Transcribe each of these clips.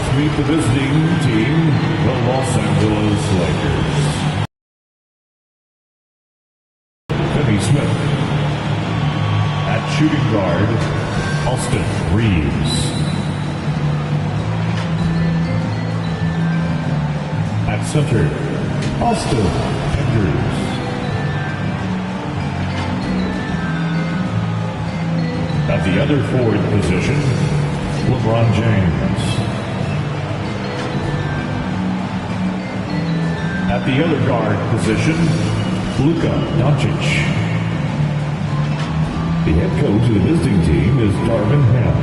Let's meet the visiting team, the Los Angeles Lakers. Finney Smith. At shooting guard, Austin Reeves. At center, Austin Andrews. At the other forward position, LeBron James. At the other guard position, Luka Doncic. The head coach of the visiting team is Darvin Ham.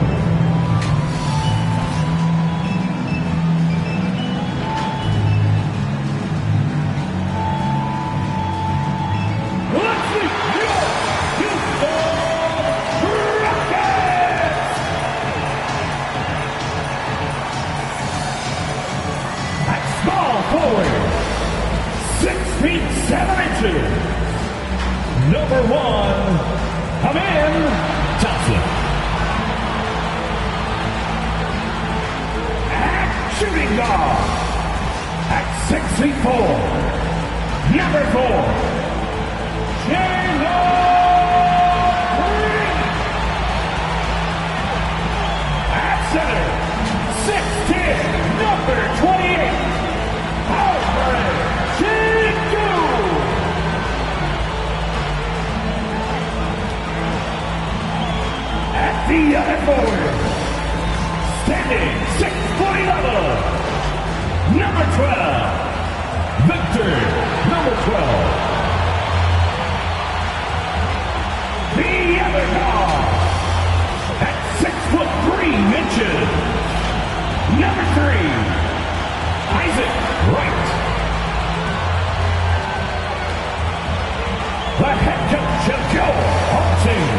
Number 1, Amen Thompson. At shooting guard, at 6'4", number 4, Jalen Green. At center, 6'10", number 28, Alfred Sengun. The other forward, standing 6'11", number 12, Victor, number 12. The other guard, at 6'3" inches, number 3, Isaac Wright. The head coach of Joe Hartzing.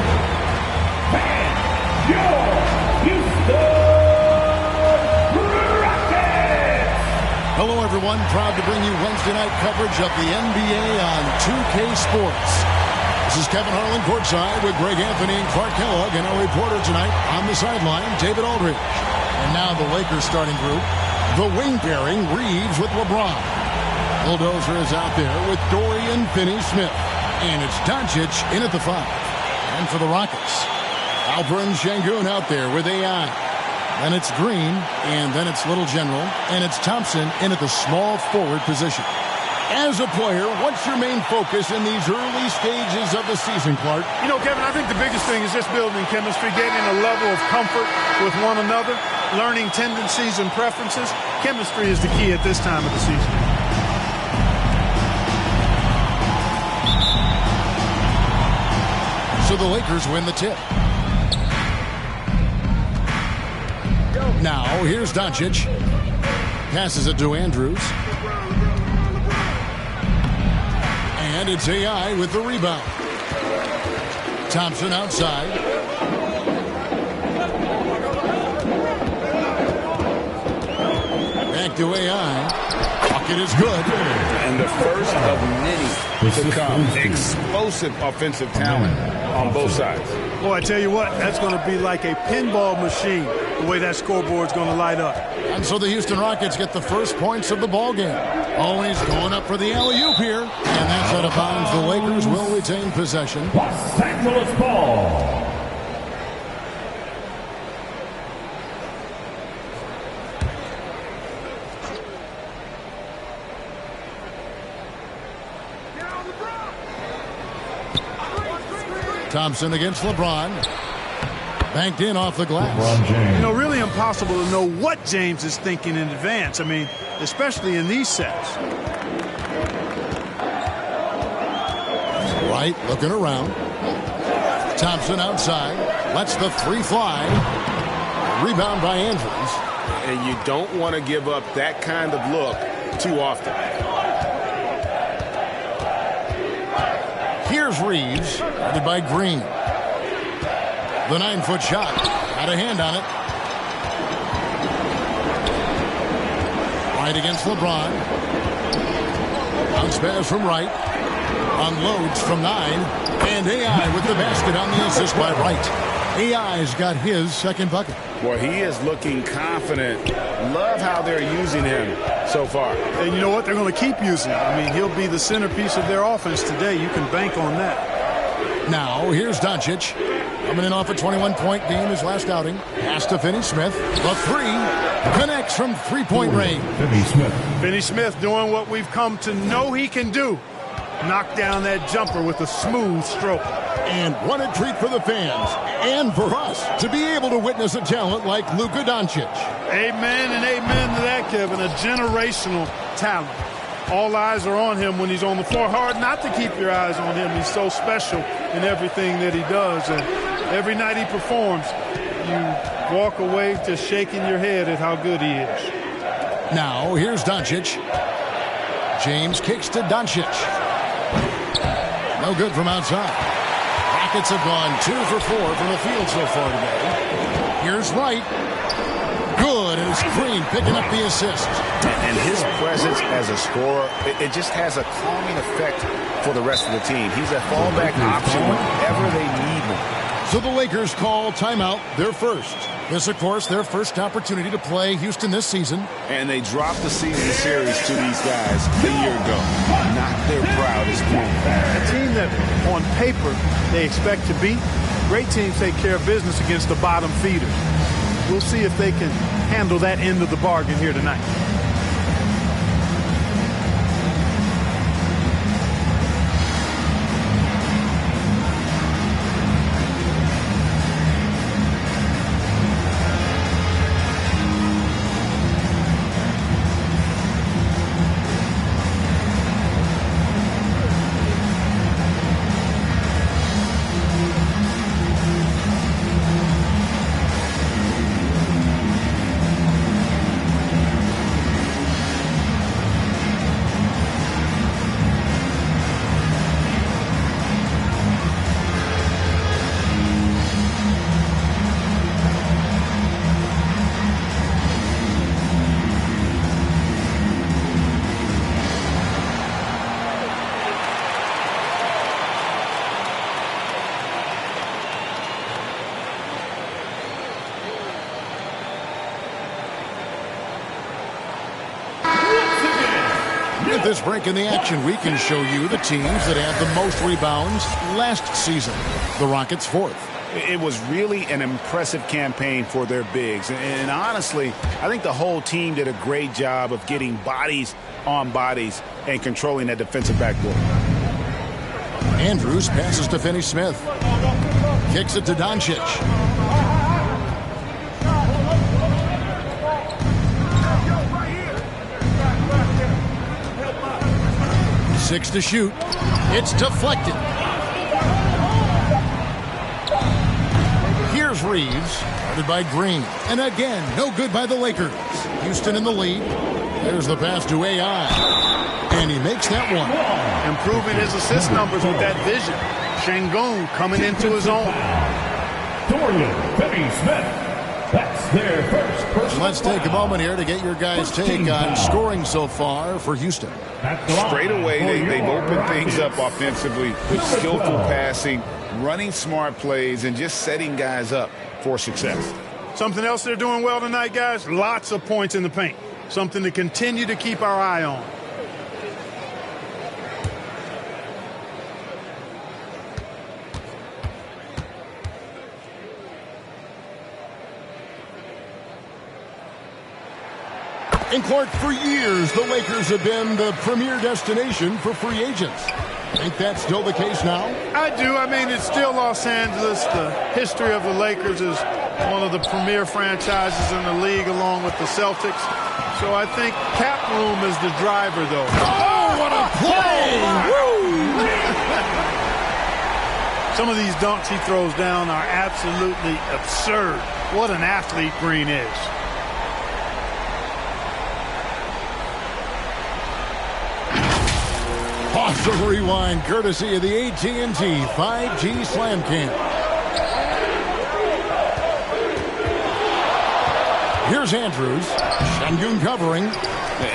Your Houston Rockets! Hello, everyone. Proud to bring you Wednesday night coverage of the NBA on 2K Sports. This is Kevin Harlan courtside with Greg Anthony and Clark Kellogg, and our reporter tonight on the sideline, David Aldridge. And now the Lakers starting group. The wing pairing, Reeves with LeBron. Bulldozer is out there with Dorian Finney-Smith. And it's Doncic in at the 5. And for the Rockets, Alperen Sengun out there with AI. Then it's Green, and then it's Little General, and it's Thompson in at the small forward position. As a player, what's your main focus in these early stages of the season, Clark? You know, Kevin, I think the biggest thing is just building chemistry, getting a level of comfort with one another, learning tendencies and preferences. Chemistry is the key at this time of the season. So the Lakers win the tip. Now, here's Doncic. Passes it to Andrews. And it's AI with the rebound. Thompson outside. Back to AI. Bucket is good. And the first of many to come. Explosive offensive talent on both sides. Boy, I tell you what, that's going to be like a pinball machine, the way that scoreboard's going to light up. And so the Houston Rockets get the first points of the ball game. Always going up for the alley-oop here. And that's out of bounds. The Lakers will retain possession. Los Angeles ball. Thompson against LeBron. Banked in off the glass. LeBron James. You know, really impossible to know what James is thinking in advance. I mean, especially in these sets. Wright looking around. Thompson outside. Lets the 3 fly. Rebound by Andrews. And you don't want to give up that kind of look too often. Here's Reeves, guarded by Green. The 9-foot shot. Had a hand on it. Wright against LeBron. Bounce pass from Wright. Unloads from 9. And AI with the basket on the assist by Wright. AI's got his second bucket. Well, he is looking confident Love how they're using him so far. And you know what? They're going to keep using him. I mean, he'll be the centerpiece of their offense today. You can bank on that. Now, here's Doncic. Coming in off a 21-point game his last outing. Pass to Finney-Smith. The three connects from three-point range. Finney-Smith doing what we've come to know he can do. Knock down that jumper with a smooth stroke. And what a treat for the fans and for us to be able to witness a talent like Luka Doncic. Amen and amen to that, Kevin. A generational talent. All eyes are on him when he's on the floor. Hard not to keep your eyes on him. He's so special in everything that he does. And every night he performs, you walk away just shaking your head at how good he is. Now, here's Doncic. James kicks to Doncic. No good from outside. Rockets have gone 2 for 4 from the field so far today. Here's Wright. Good, and it's Green picking up the assist. And his presence as a scorer, it just has a calming effect for the rest of the team. He's a fallback option whenever they need him. So the Lakers call timeout, their first. This, of course, their first opportunity to play Houston this season. And they dropped the season series to these guys a year ago. Not their proudest moment. A team that, on paper, they expect to beat. Great teams take care of business against the bottom feeders. We'll see if they can handle that end of the bargain here tonight. With this break in the action, we can show you the teams that had the most rebounds last season. The Rockets fourth. It was really an impressive campaign for their bigs. And honestly, I think the whole team did a great job of getting bodies on bodies and controlling that defensive backboard. Andrews passes to Finney-Smith. Kicks it to Doncic. Six to shoot. It's deflected. Here's Reeves, guarded by Green. And again, no good by the Lakers. Houston in the lead. There's the pass to AI. And he makes that one. Improving his assist numbers with that vision. Şengün coming into his own. Dorian Finney-Smith. That's their first personal. Let's take a moment here to get your guys' take on scoring so far for Houston. Straight away, they've opened things up offensively with skillful passing, running smart plays, and just setting guys up for success. Something else they're doing well tonight, guys, lots of points in the paint. Something to continue to keep our eye on. And Clark, for years, the Lakers have been the premier destination for free agents. Think that's still the case now? I do. I mean, it's still Los Angeles. The history of the Lakers is one of the premier franchises in the league, along with the Celtics. So I think cap room is the driver, though. Oh, what a play! Woo! Some of these dunks he throws down are absolutely absurd. What an athlete Green is. Pause the rewind, courtesy of the AT&T 5G Slam Cam. Here's Andrews. Şengün covering.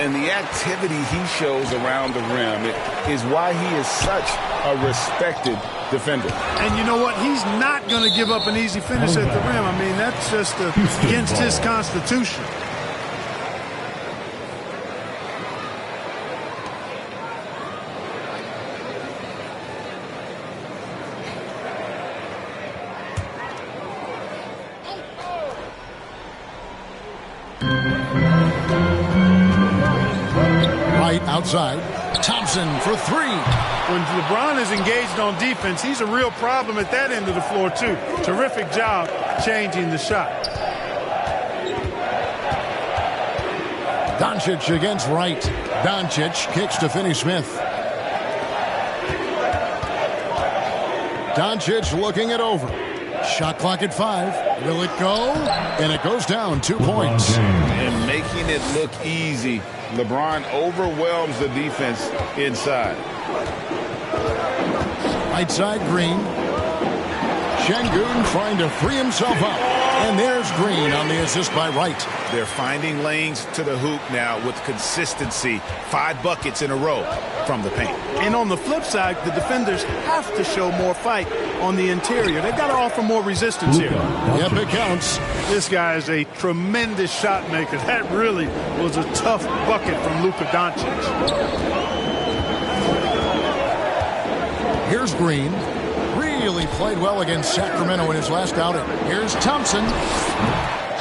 And the activity he shows around the rim is why he is such a respected defender. And you know what? He's not going to give up an easy finish at the rim. I mean, that's just against his constitution. outside. Thompson for three. When LeBron is engaged on defense, he's a real problem at that end of the floor, too. Terrific job changing the shot. Doncic against Wright. Doncic kicks to Finney-Smith. Doncic looking it over. Shot clock at 5. Will it go? And it goes down 2 points. And making it look easy. LeBron overwhelms the defense inside. Right side, Green. Şengün trying to free himself up. And there's Green on the assist by Wright. They're finding lanes to the hoop now with consistency. 5 buckets in a row from the paint. And on the flip side, the defenders have to show more fight on the interior. They've got to offer more resistance here. Yep, it counts. This guy is a tremendous shot maker. That really was a tough bucket from Luka Doncic. Here's Green. Really played well against Sacramento in his last outing. Here's Thompson.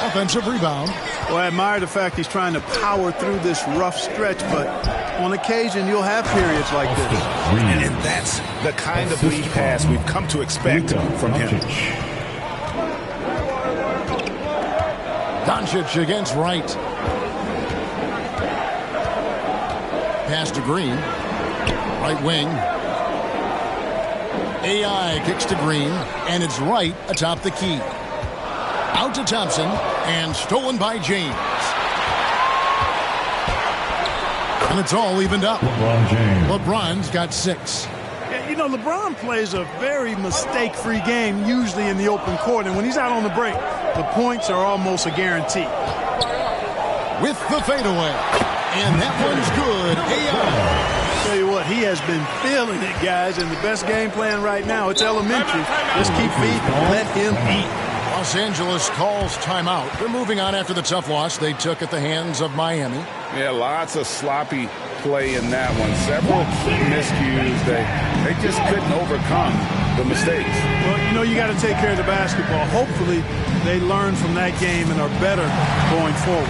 Offensive rebound. Well, I admire the fact he's trying to power through this rough stretch, but on occasion you'll have periods like this. And that's the kind of lead pass we've come to expect from him. Doncic against Wright. Pass to Green. Right wing. AI kicks to Green, and it's Wright atop the key. Out to Thompson, and stolen by James. And it's all evened up. LeBron James. LeBron's got 6. You know, LeBron plays a very mistake-free game, usually in the open court, and when he's out on the break, the points are almost a guarantee. With the fadeaway, and that one's good. AI. Tell you what, he has been feeling it, guys, and the best game plan right now, it's elementary. Just keep feeding, let him eat. Los Angeles calls timeout. They're moving on after the tough loss they took at the hands of Miami. Yeah, lots of sloppy play in that one. Several key miscues. They just couldn't overcome the mistakes. Well, you know, you got to take care of the basketball. Hopefully, they learn from that game and are better going forward.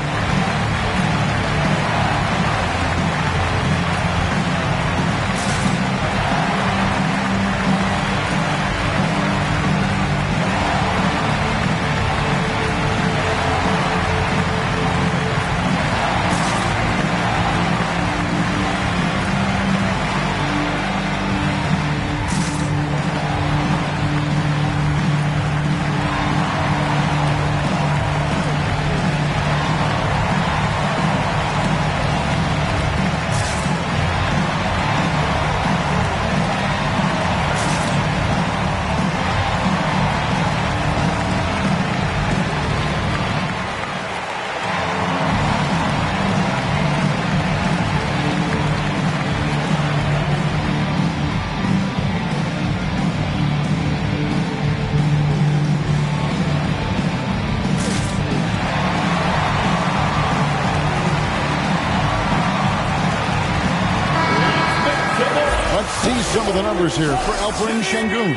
See some of the numbers here for Alperen Şengün.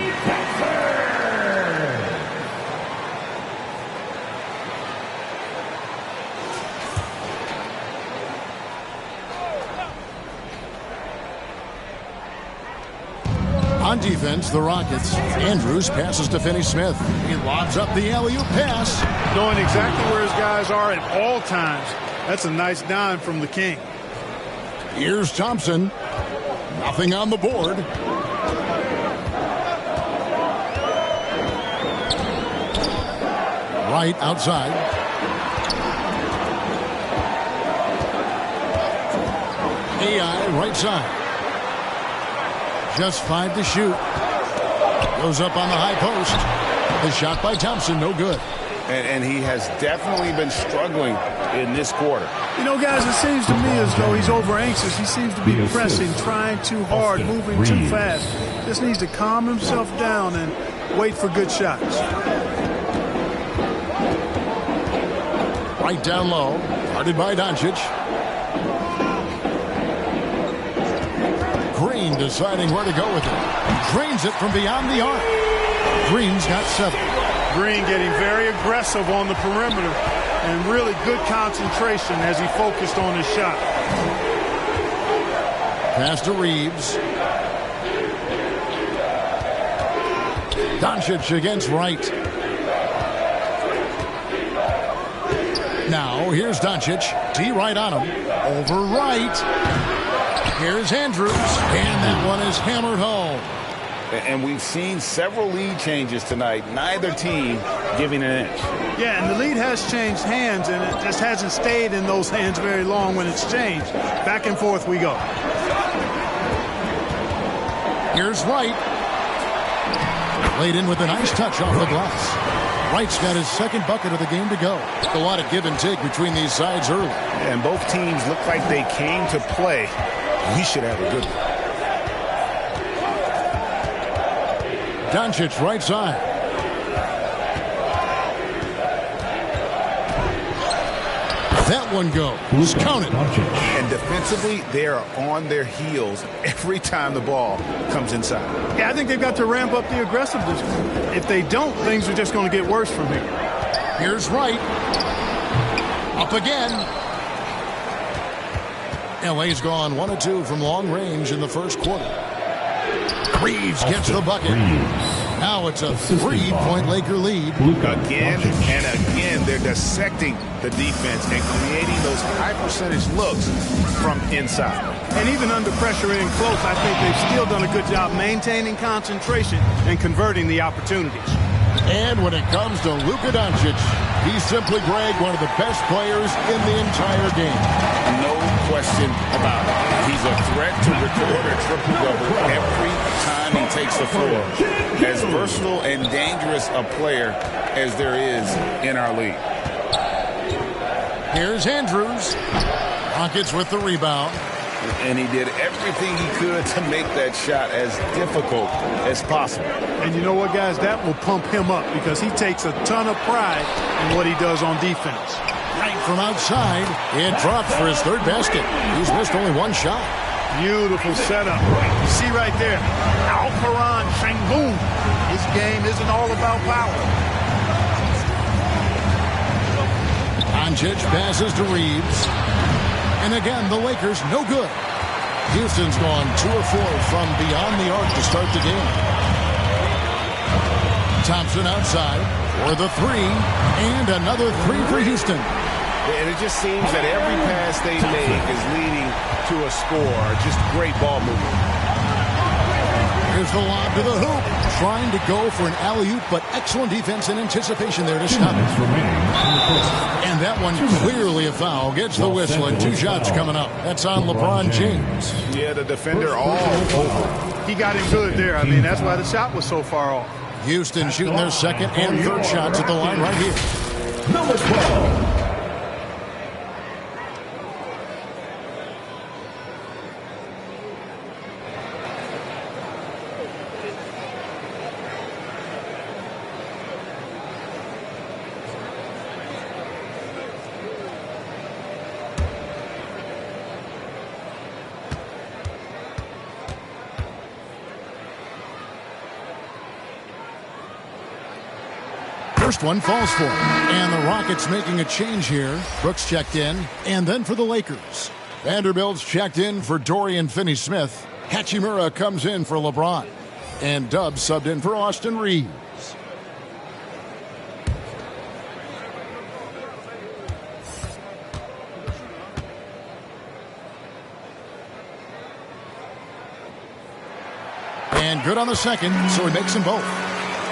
On defense, the Rockets. Andrews passes to Finney-Smith. He lobs up the alley-oop pass. Knowing exactly where his guys are at all times. That's a nice dime from the King. Here's Thompson. Nothing on the board. Right outside. AI right side. Just 5 to shoot. Goes up on the high post. The shot by Thompson, no good. And he has definitely been struggling in this quarter. You know, guys, it seems to me as though he's over anxious. He seems to be pressing, trying too hard, moving too fast. Just needs to calm himself down and wait for good shots. Right down low. Guarded by Doncic. Green deciding where to go with it. Drains it from beyond the arc. Green's got 7. Green getting very aggressive on the perimeter and really good concentration as he focused on his shot. Pass to Reeves. Doncic against Wright. Now, here's Doncic. D right on him. Over Wright. Here's Andrews. And that one is hammered home. And we've seen several lead changes tonight. Neither team giving an inch. Yeah, and the lead has changed hands, and it just hasn't stayed in those hands very long when it's changed. Back and forth we go. Here's Wright. Laid in with a nice touch off the glass. Wright's got his second bucket of the game to go. A lot of give and take between these sides early. And both teams look like they came to play. We should have a good one. Doncic right side. That one goes. Count it. And defensively, they are on their heels every time the ball comes inside. Yeah, I think they've got to ramp up the aggressiveness. If they don't, things are just going to get worse from here. Here's Wright. Up again. LA's gone 1 of 2 from long range in the first quarter. Reeves gets the bucket. Now it's a 3-point Laker lead. Again and again, they're dissecting the defense and creating those high-percentage looks from inside. And even under pressure in close, I think they've still done a good job maintaining concentration and converting the opportunities. And when it comes to Luka Doncic, he's simply, Greg, one of the best players in the entire game. No question about it. He's a threat to record a triple-double every time he takes the floor. As versatile and dangerous a player as there is in our league. Here's Andrews. Rockets with the rebound. And he did everything he could to make that shot as difficult as possible. And you know what, guys? That will pump him up because he takes a ton of pride in what he does on defense. Right from outside. It drops for his third basket. He's missed only one shot. Beautiful setup. You see right there, Alperen Sengun. His game isn't all about power. Doncic passes to Reeves. And again, the Lakers no good. Houston's gone 2 of 4 from beyond the arc to start the game. Thompson outside for the 3. And another 3 for Houston. And it just seems that every pass they make is leading to a score. Just great ball movement. Here's the lob to the hoop. Trying to go for an alley-oop, but excellent defense and anticipation there to stop it. And that one clearly a foul. Gets the whistle and 2 shots coming up. That's on LeBron James. Yeah, the defender all over. He got him good there. I mean, that's why the shot was so far off. Houston shooting their second and third shots at the line right here. Number 12. First one falls for him. And the Rockets making a change here. Brooks checked in. And then for the Lakers, Vanderbilt's checked in for Dorian Finney-Smith. Hachimura comes in for LeBron. And Dubs subbed in for Austin Reeves. And good on the second, so he makes them both.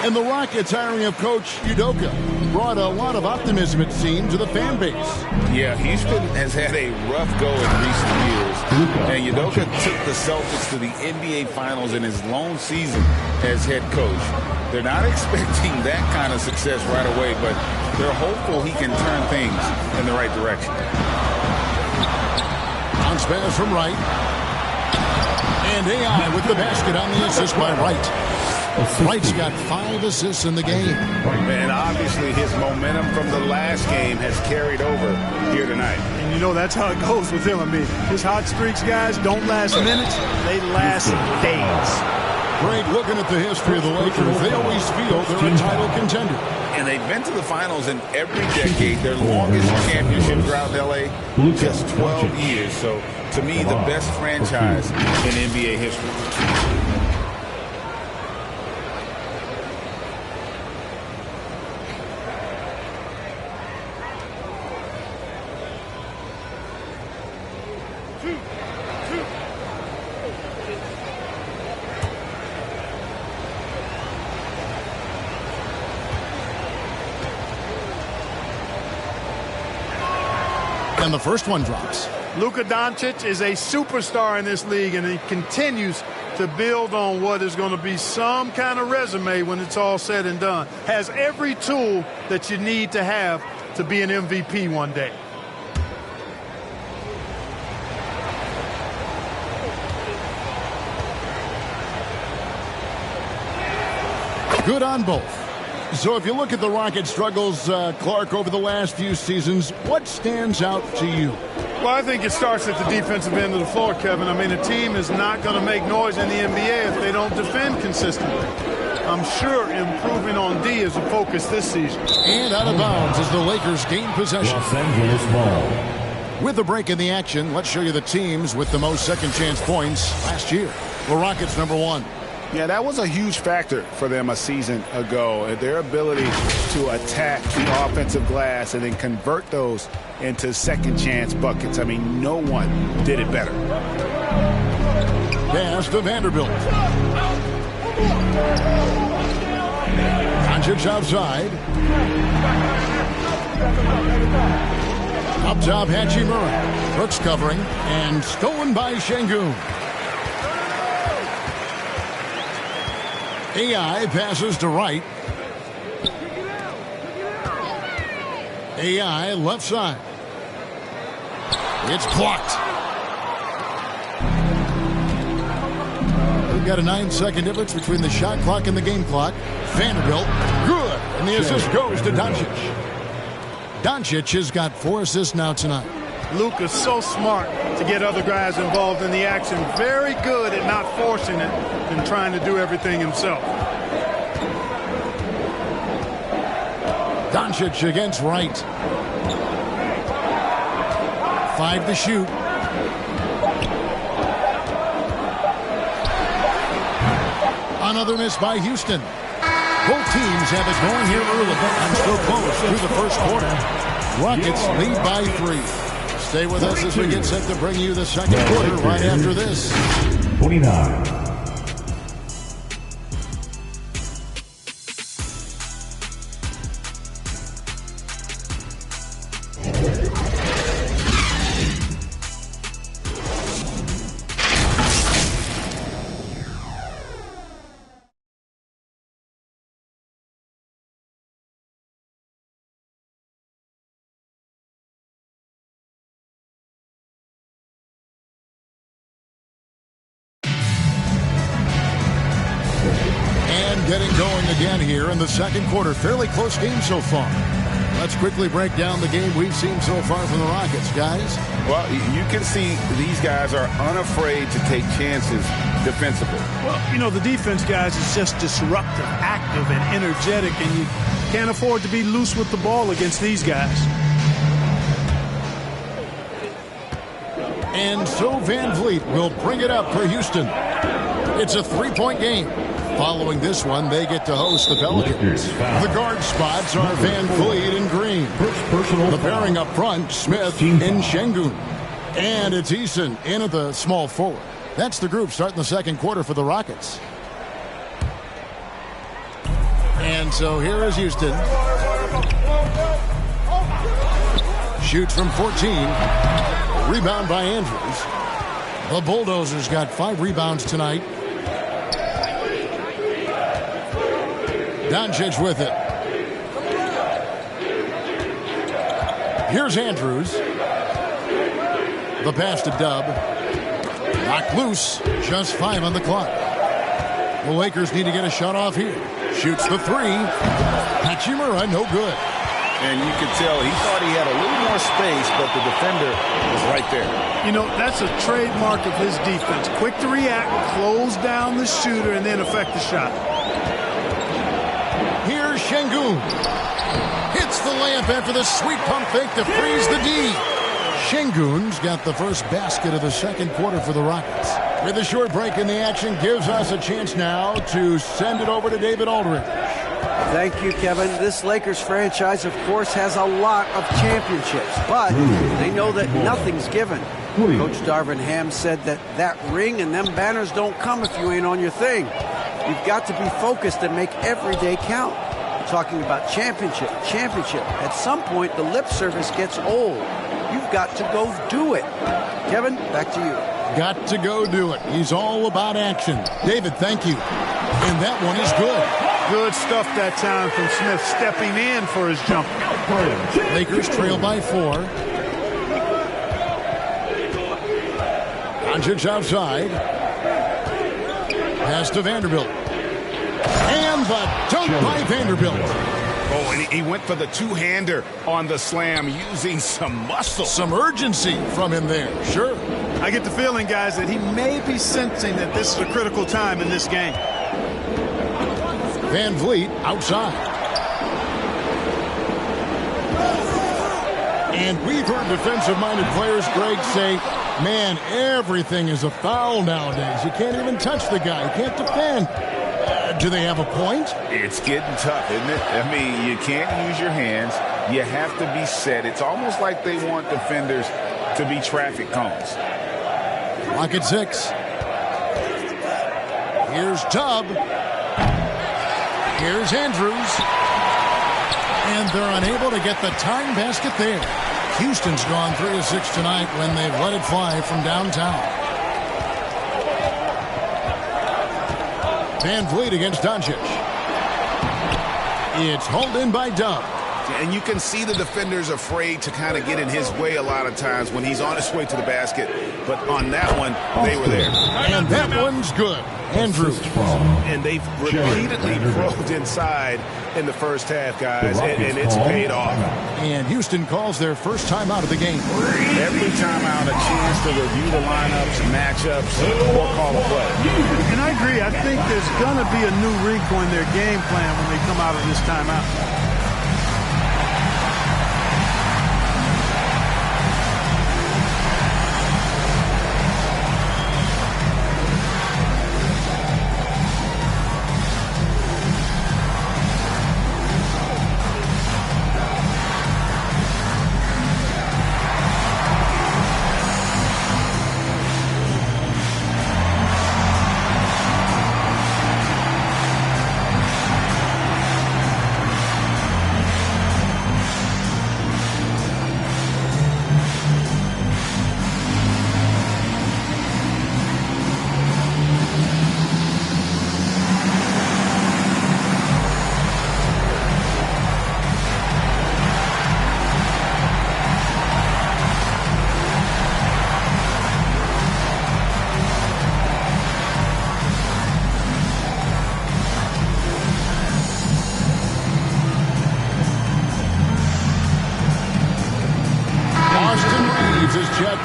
And the Rockets hiring of Coach Udoka brought a lot of optimism, it seemed, to the fan base. Yeah, Houston has had a rough go in recent years. And Udoka took the Celtics to the NBA Finals in his lone season as head coach. They're not expecting that kind of success right away, but they're hopeful he can turn things in the right direction. Bounce pass from Wright. And AI with the basket on the assist by Wright. Wright's got 5 assists in the game. And obviously his momentum from the last game has carried over here tonight. And you know that's how it goes with him. I mean, his hot streaks, guys, don't last minutes. They last days. Greg, looking at the history of the Lakers, they always feel they're a title contender. And they've been to the finals in every decade. Their longest championship drought in L.A., just 12 years. So, to me, the best franchise in NBA history. And the first one drops. Luka Doncic is a superstar in this league, and he continues to build on what is going to be some kind of resume when it's all said and done. Has every tool that you need to have to be an MVP one day. Good on both. So if you look at the Rockets' struggles, Clark, over the last few seasons, what stands out to you? Well, I think it starts at the defensive end of the floor, Kevin. I mean, a team is not going to make noise in the NBA if they don't defend consistently. I'm sure improving on D is a focus this season. And out of bounds as the Lakers gain possession. Los Angeles Ball. With a break in the action, let's show you the teams with the most second-chance points last year. The Rockets, number 1. Yeah, that was a huge factor for them a season ago. Their ability to attack the offensive glass and then convert those into second-chance buckets. I mean, no one did it better. Pass to Vanderbilt. Doncic outside. Up top, Hachimura. Brooks covering and stolen by Şengün. AI passes to Wright. AI left side. It's blocked. We've got a 9-second difference between the shot clock and the game clock. Vanderbilt, good. And the assist goes to Doncic. Doncic has got 4 assists now tonight. Luka's so smart to get other guys involved in the action. Very good at not forcing it and trying to do everything himself. Doncic against Wright. 5 to shoot. Another miss by Houston. Both teams have it going here early and still close through the first quarter. Rockets lead by 3. Stay with us as we get set to bring you the second quarter right after this. 29. Getting going again here in the second quarter. Fairly close game so far. Let's quickly break down the game we've seen so far from the Rockets, guys. Well, you can see these guys are unafraid to take chances defensively. Well, you know, the defense, guys, is just disruptive, active, and energetic, and you can't afford to be loose with the ball against these guys. And so Van Vliet will bring it up for Houston. It's a 3-point game. Following this one, they get to host the Pelicans. The guard spots are Van Vliet and Green. The pairing up front, Smith and Şengün. And it's Eason in at the small forward. That's the group starting the second quarter for the Rockets. And so here is Houston. Shoots from 14. Rebound by Andrews. The Bulldozers got 5 rebounds tonight. Doncic with it. Here's Andrews. The pass to Dub. Knocked loose. Just 5 on the clock. The Lakers need to get a shot off here. Shoots the 3. Hachimura, no good. And you could tell he thought he had a little more space, but the defender was right there. You know, that's a trademark of his defense. Quick to react, close down the shooter, and then affect the shot. Here's Şengün. Hits the layup after the sweet pump fake to freeze the D. Şengün's got the first basket of the second quarter for the Rockets. With a short break in the action, gives us a chance now to send it over to David Aldridge. Thank you, Kevin. This Lakers franchise, of course, has a lot of championships, but they know that nothing's given. Coach Darvin Ham said that ring and them banners don't come if you ain't on your thing. You've got to be focused and make every day count. Talking about championship. At some point, the lip service gets old. You've got to go do it. Kevin, back to you. Got to go do it. He's all about action. David, thank you. And that one is good. Good stuff that time from Smith, stepping in for his jumper. Lakers trail by 4. Doncic outside. Pass to Vanderbilt. And the dunk by Vanderbilt. Oh, and he went for the two-hander on the slam using some muscle. Some urgency from him there, sure. I get the feeling, guys, that he may be sensing that this is a critical time in this game. Van Vliet outside. And we've heard defensive-minded players, Greg, say, man, everything is a foul nowadays. You can't even touch the guy. You can't defend. Do they have a point? It's getting tough, isn't it? I mean, you can't use your hands. You have to be set. It's almost like they want defenders to be traffic cones. Clock at 6. Here's Tubb. Here's Andrews. And they're unable to get the tying basket there. Houston's gone 3 of 6 tonight when they've let it fly from downtown. Van Vliet against Doncic. It's hauled in by Dub. And you can see the defenders afraid to kind of get in his way a lot of times when he's on his way to the basket. But on that one, they were there. And that one's good. Andrews. And they've repeatedly probed inside in the first half, guys, and it's paid off. And Houston calls their first time out of the game. Every time out, a chance to review the lineups, matchups, or call a play. And I agree. I think there's going to be a new wrinkle in their game plan when they come out of this timeout.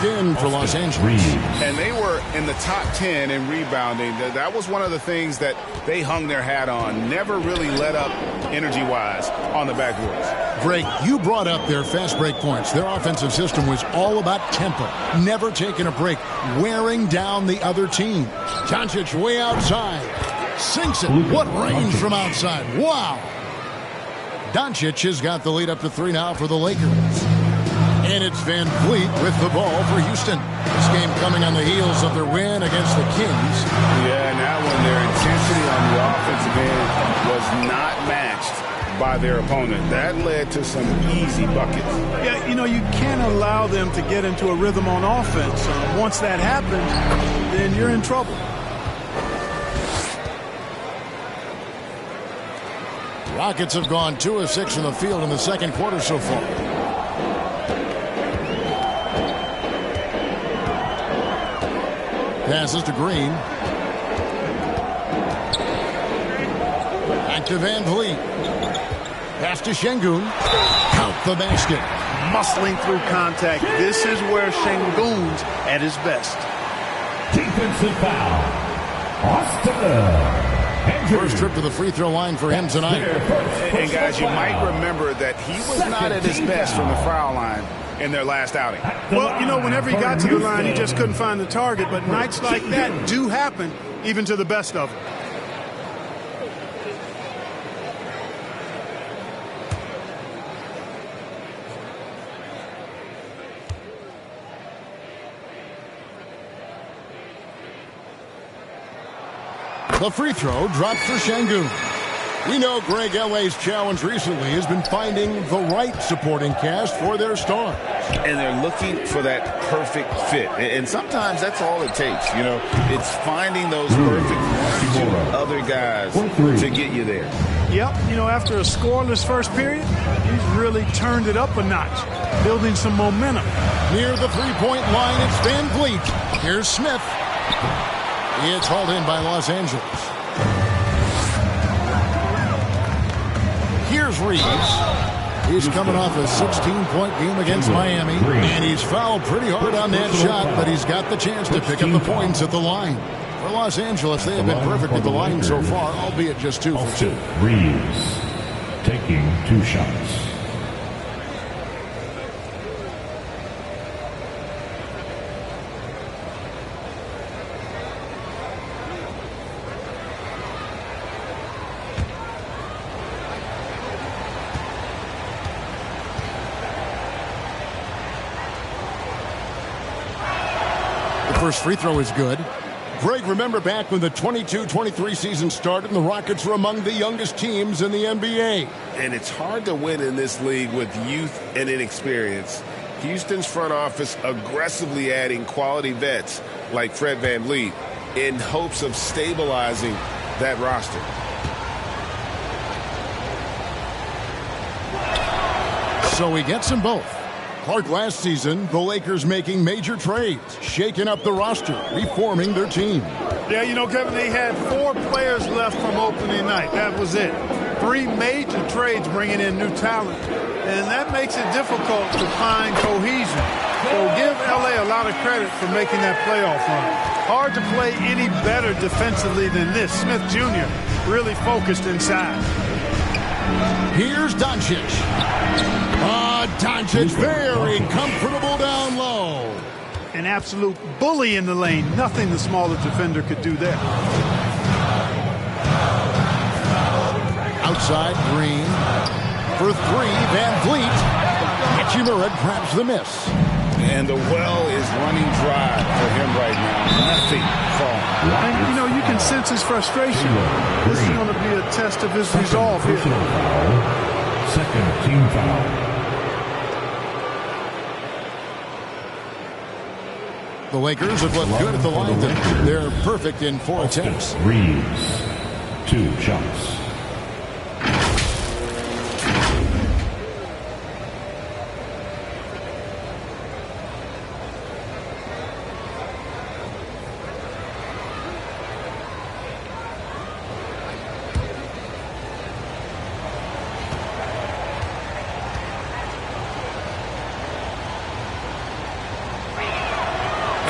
In for Los Angeles. And they were in the top 10 in rebounding. That was one of the things that they hung their hat on. Never really let up energy-wise on the backboards. Greg, you brought up their fast break points. Their offensive system was all about tempo. Never taking a break. Wearing down the other team. Doncic way outside. Sinks it. What range from outside. Wow. Doncic has got the lead up to 3 now for the Lakers. And it's Van Vliet with the ball for Houston. This game coming on the heels of their win against the Kings. Yeah, now when their intensity on the offensive end was not matched by their opponent, that led to some easy buckets. Yeah, you know, you can't allow them to get into a rhythm on offense. Once that happens, then you're in trouble. Rockets have gone 2 of 6 from the field in the second quarter so far. Passes to Green. Back to Van Vliet. Pass to Şengün. Count the basket. Muscling through contact. This is where Şengün's at his best. Defensive foul. Austin. First trip to the free throw line for him tonight. And guys, you might remember that he was not at his best from the foul line in their last outing. Well, you know, whenever he got to the line, he just couldn't find the target. But nights like that do happen, even to the best of them. The free throw dropped for Şengün. We know Greg L.A.'s challenge recently has been finding the right supporting cast for their stars. And they're looking for that perfect fit. And sometimes that's all it takes. You know, it's finding those perfect one, two other guys to get you there. Yep, you know, after a scoreless first period, he's really turned it up a notch, building some momentum. Near the three-point line, it's Van Vliet. Here's Smith. It's hauled in by Los Angeles. Here's Reeves. He's coming off a 16-point game against Miami, and he's fouled pretty hard on that shot, but he's got the chance to pick up the points at the line. For Los Angeles, they have been perfect at the line so far, albeit just 2 for 2. Reeves taking 2 shots. First free throw is good. Greg, remember back when the 22-23 season started and the Rockets were among the youngest teams in the NBA. And it's hard to win in this league with youth and inexperience. Houston's front office aggressively adding quality vets like Fred VanVleet in hopes of stabilizing that roster. So he gets them both. Clark, last season, the Lakers making major trades, shaking up the roster, reforming their team. Yeah, you know, Kevin, they had 4 players left from opening night. That was it. 3 major trades bringing in new talent. And that makes it difficult to find cohesion. So give L.A. a lot of credit for making that playoff run. Hard to play any better defensively than this. Smith Jr. really focused inside. Here's Doncic. Doncic very comfortable down low. An absolute bully in the lane. Nothing the smaller defender could do there. Outside, Green. For 3, Van Vliet. Hachimura grabs the miss. And the well is running dry for him right now. Nothing falling. And, you know, you can sense his frustration. This is going to be a test of his resolve here. Second team foul. The Lakers have looked good at the line. They're perfect in 4 attempts. Reeves, 2 shots.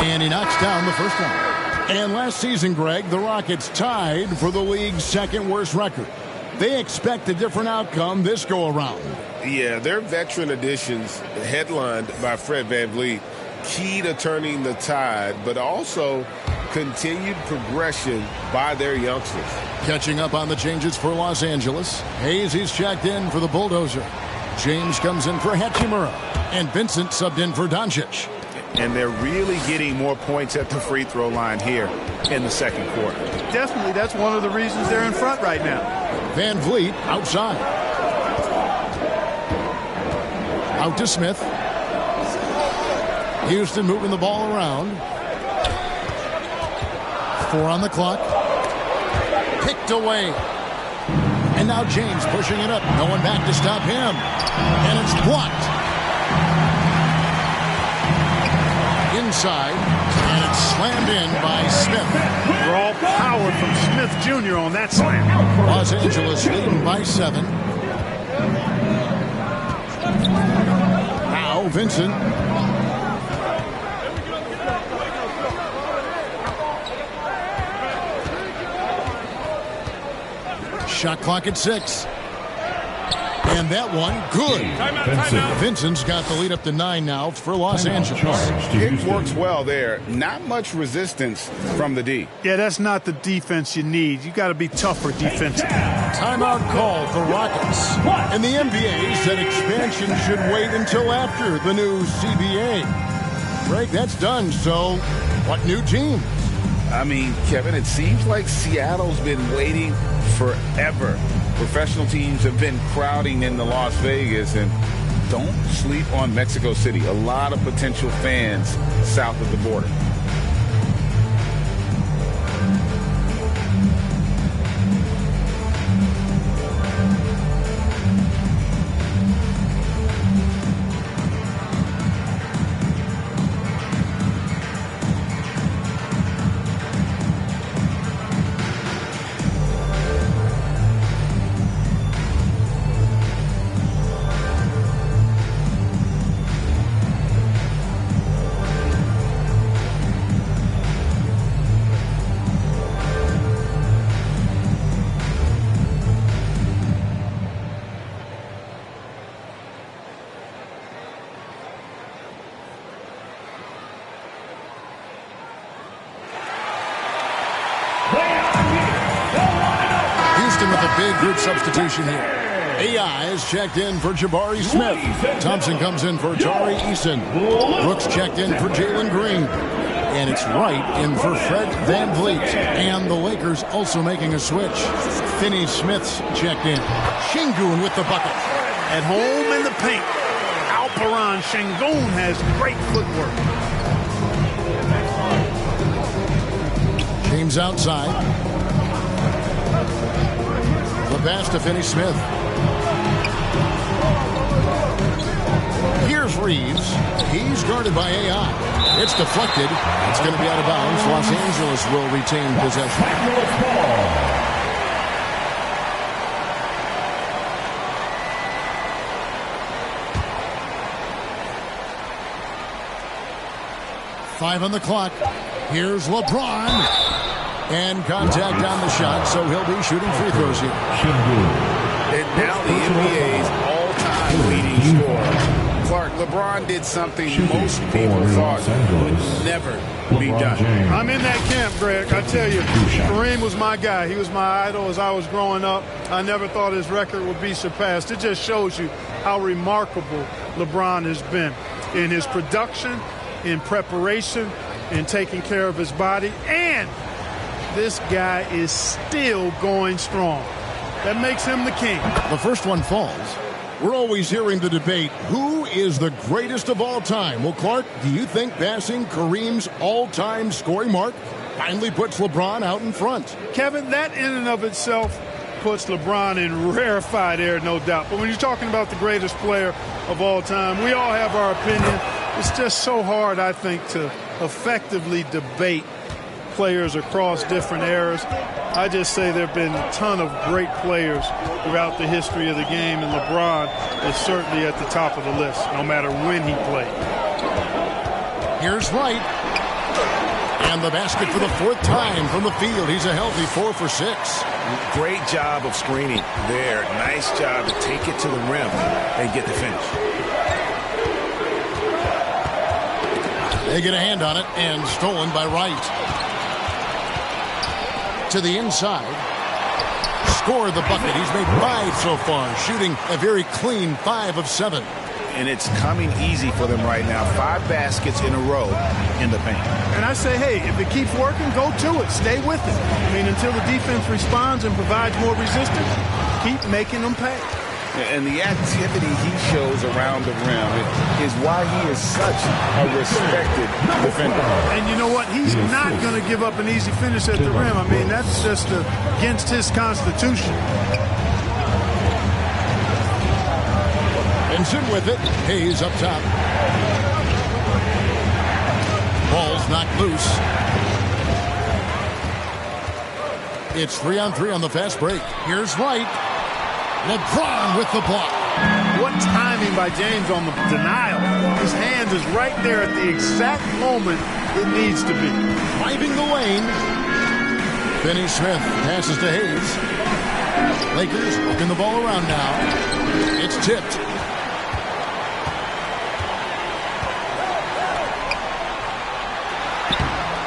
And he knocks down the first one. And last season, Greg, the Rockets tied for the league's 2nd worst record. They expect a different outcome this go-around. Yeah, their veteran additions, headlined by Fred VanVleet, key to turning the tide, but also continued progression by their youngsters. Catching up on the changes for Los Angeles. Hayes, he's checked in for the Bulldozer. James comes in for Hachimura. And Vincent subbed in for Doncic. And they're really getting more points at the free throw line here in the second quarter. Definitely, that's one of the reasons they're in front right now. Van Vliet outside. Out to Smith. Houston moving the ball around. 4 on the clock. Picked away. And now James pushing it up. No one back to stop him. And it's blocked. Inside, and it's slammed in by Smith. Raw power from Smith Jr. on that slam. Los Angeles leading by 7. Now Vincent. Shot clock at 6. And that one, good. Vincent's got the lead up to 9 now for Los Angeles. It works well there. Not much resistance from the D. Yeah, that's not the defense you need. You got to be tougher defensively. Timeout call for Rockets. And the NBA said expansion should wait until after the new CBA. Greg, that's done. So, what new team? I mean, Kevin, it seems like Seattle's been waiting forever. Professional teams have been crowding into Las Vegas, and don't sleep on Mexico City. A lot of potential fans south of the border. With a big group substitution here. AI is checked in for Jabari Smith. Thompson comes in for Tari Eason. Brooks checked in for Jalen Green. And it's Wright in for Fred VanVleet. And the Lakers also making a switch. Finney Smith's checked in. Şengün with the bucket. At home in the paint, Alperen Şengün has great footwork. James outside. The pass to Finney Smith. Here's Reeves. He's guarded by AI. It's deflected. It's going to be out of bounds. Los Angeles will retain possession. Five on the clock. Here's LeBron. And contact on the shot, so he'll be shooting free throws here. And now the NBA's all-time leading scorer. Clark, LeBron did something most people thought would never be done. I'm in that camp, Greg. I tell you, Kareem was my guy. He was my idol as I was growing up. I never thought his record would be surpassed. It just shows you how remarkable LeBron has been in his production, in preparation, in taking care of his body, and this guy is still going strong. That makes him the king. The first one falls. We're always hearing the debate, who is the greatest of all time? Well, Clark, do you think passing Kareem's all-time scoring mark finally puts LeBron out in front? Kevin, that in and of itself puts LeBron in rarefied air, no doubt. But when you're talking about the greatest player of all time, we all have our opinion. It's just so hard, I think, to effectively debate players across different eras. I just say there have been a ton of great players throughout the history of the game, and LeBron is certainly at the top of the list, no matter when he played. Here's Wright. And the basket for the fourth time from the field. He's a healthy 4 for 6. Great job of screening there. Nice job to take it to the rim and get the finish. They get a hand on it, and stolen by Wright. To the inside. Score the bucket. He's made 5 so far, shooting a very clean 5 of 7. And it's coming easy for them right now. 5 baskets in a row in the paint. And I say, hey, if it keeps working, go to it. Stay with it. I mean, until the defense responds and provides more resistance, keep making them pay. And the activity he shows around the rim is why he is such a respected defender. And you know what? He's not going to give up an easy finish at the rim. I mean, that's just against his constitution. Vincent with it. Hayes up top. Ball's knocked loose. It's 3-on-3 on the fast break. Here's Wright. LeBron with the block. What timing by James on the denial. His hand is right there at the exact moment it needs to be. Driving the lane. Finney Smith passes to Hayes. Lakers working the ball around now. It's tipped.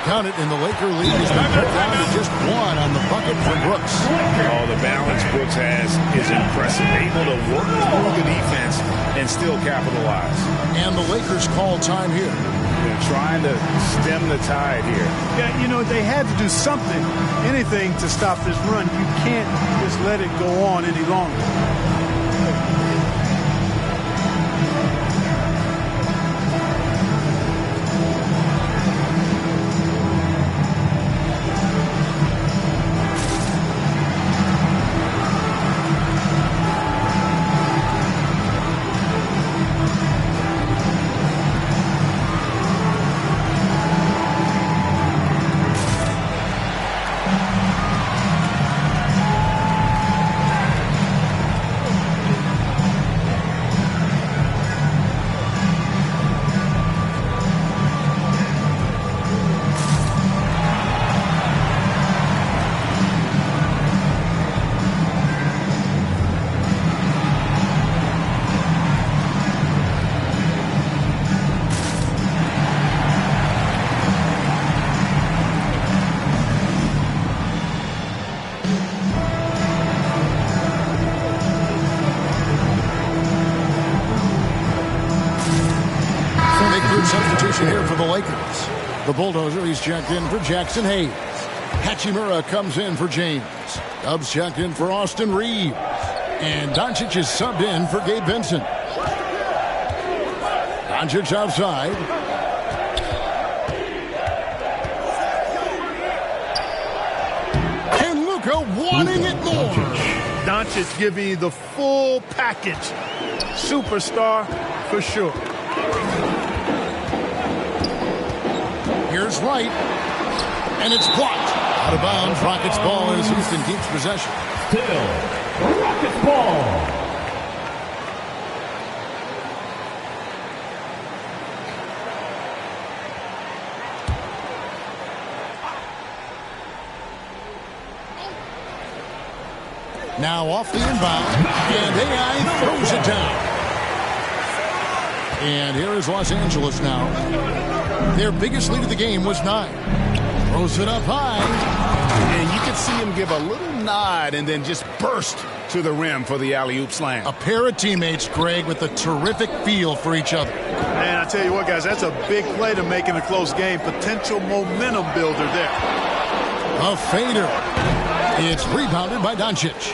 Count it, in the Laker lead is down to just one on the bucket for Brooks. Oh, the balance Brooks has is impressive. Able to work through the defense and still capitalize. And the Lakers call time here. They're trying to stem the tide here. Yeah, you know, they had to do something, anything to stop this run. You can't just let it go on any longer. Substitution here for the Lakers. The Bulldozer, he's checked in for Jackson Hayes. Hachimura comes in for James. Dubs checked in for Austin Reeves. And Doncic is subbed in for Gabe Vincent. Doncic outside. And Luka wanting it more. Doncic giving you the full package. Superstar for sure. Here's Wright, and it's blocked. Out of bounds, Rockets ball as Houston keeps possession. Still, Rockets ball. Now off the inbound, and AI throws it down. And here is Los Angeles now. Their biggest lead of the game was 9. Throws it up high. And you can see him give a little nod and then just burst to the rim for the alley-oop slam. A pair of teammates, Greg, with a terrific feel for each other. Man, I tell you what, guys, that's a big play to make in a close game. Potential momentum builder there. A fader. It's rebounded by Doncic.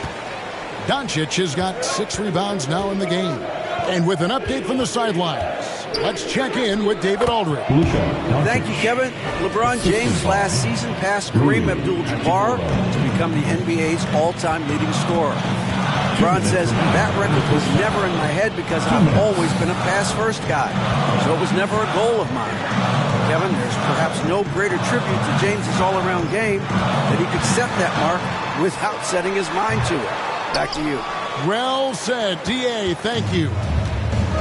Doncic has got 6 rebounds now in the game. And with an update from the sidelines, let's check in with David Aldridge. Thank you, Kevin. LeBron James last season passed Kareem Abdul-Jabbar to become the NBA's all-time leading scorer. LeBron says, that record was never in my head because I've always been a pass-first guy, so it was never a goal of mine. Kevin, there's perhaps no greater tribute to James's all-around game that he could set that mark without setting his mind to it. Back to you. Well said, D.A., thank you.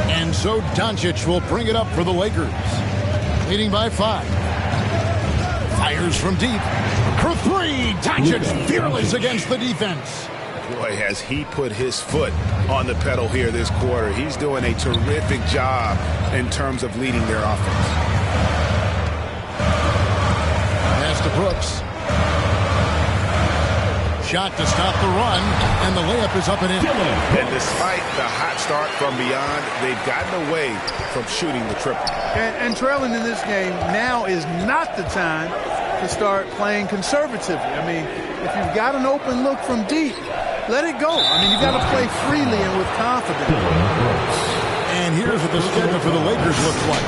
And so Doncic will bring it up for the Lakers. Leading by 5. Fires from deep. For 3, Doncic fearless against the defense. Boy, has he put his foot on the pedal here this quarter. He's doing a terrific job in terms of leading their offense. Pass to Brooks. Shot to stop the run, and the layup is up and in. And despite the hot start from beyond, they've gotten away from shooting the triple. And trailing in this game, now is not the time to start playing conservatively. I mean, if you've got an open look from deep, let it go. I mean, you've got to play freely and with confidence. And here's what the schedule for the Lakers looks like.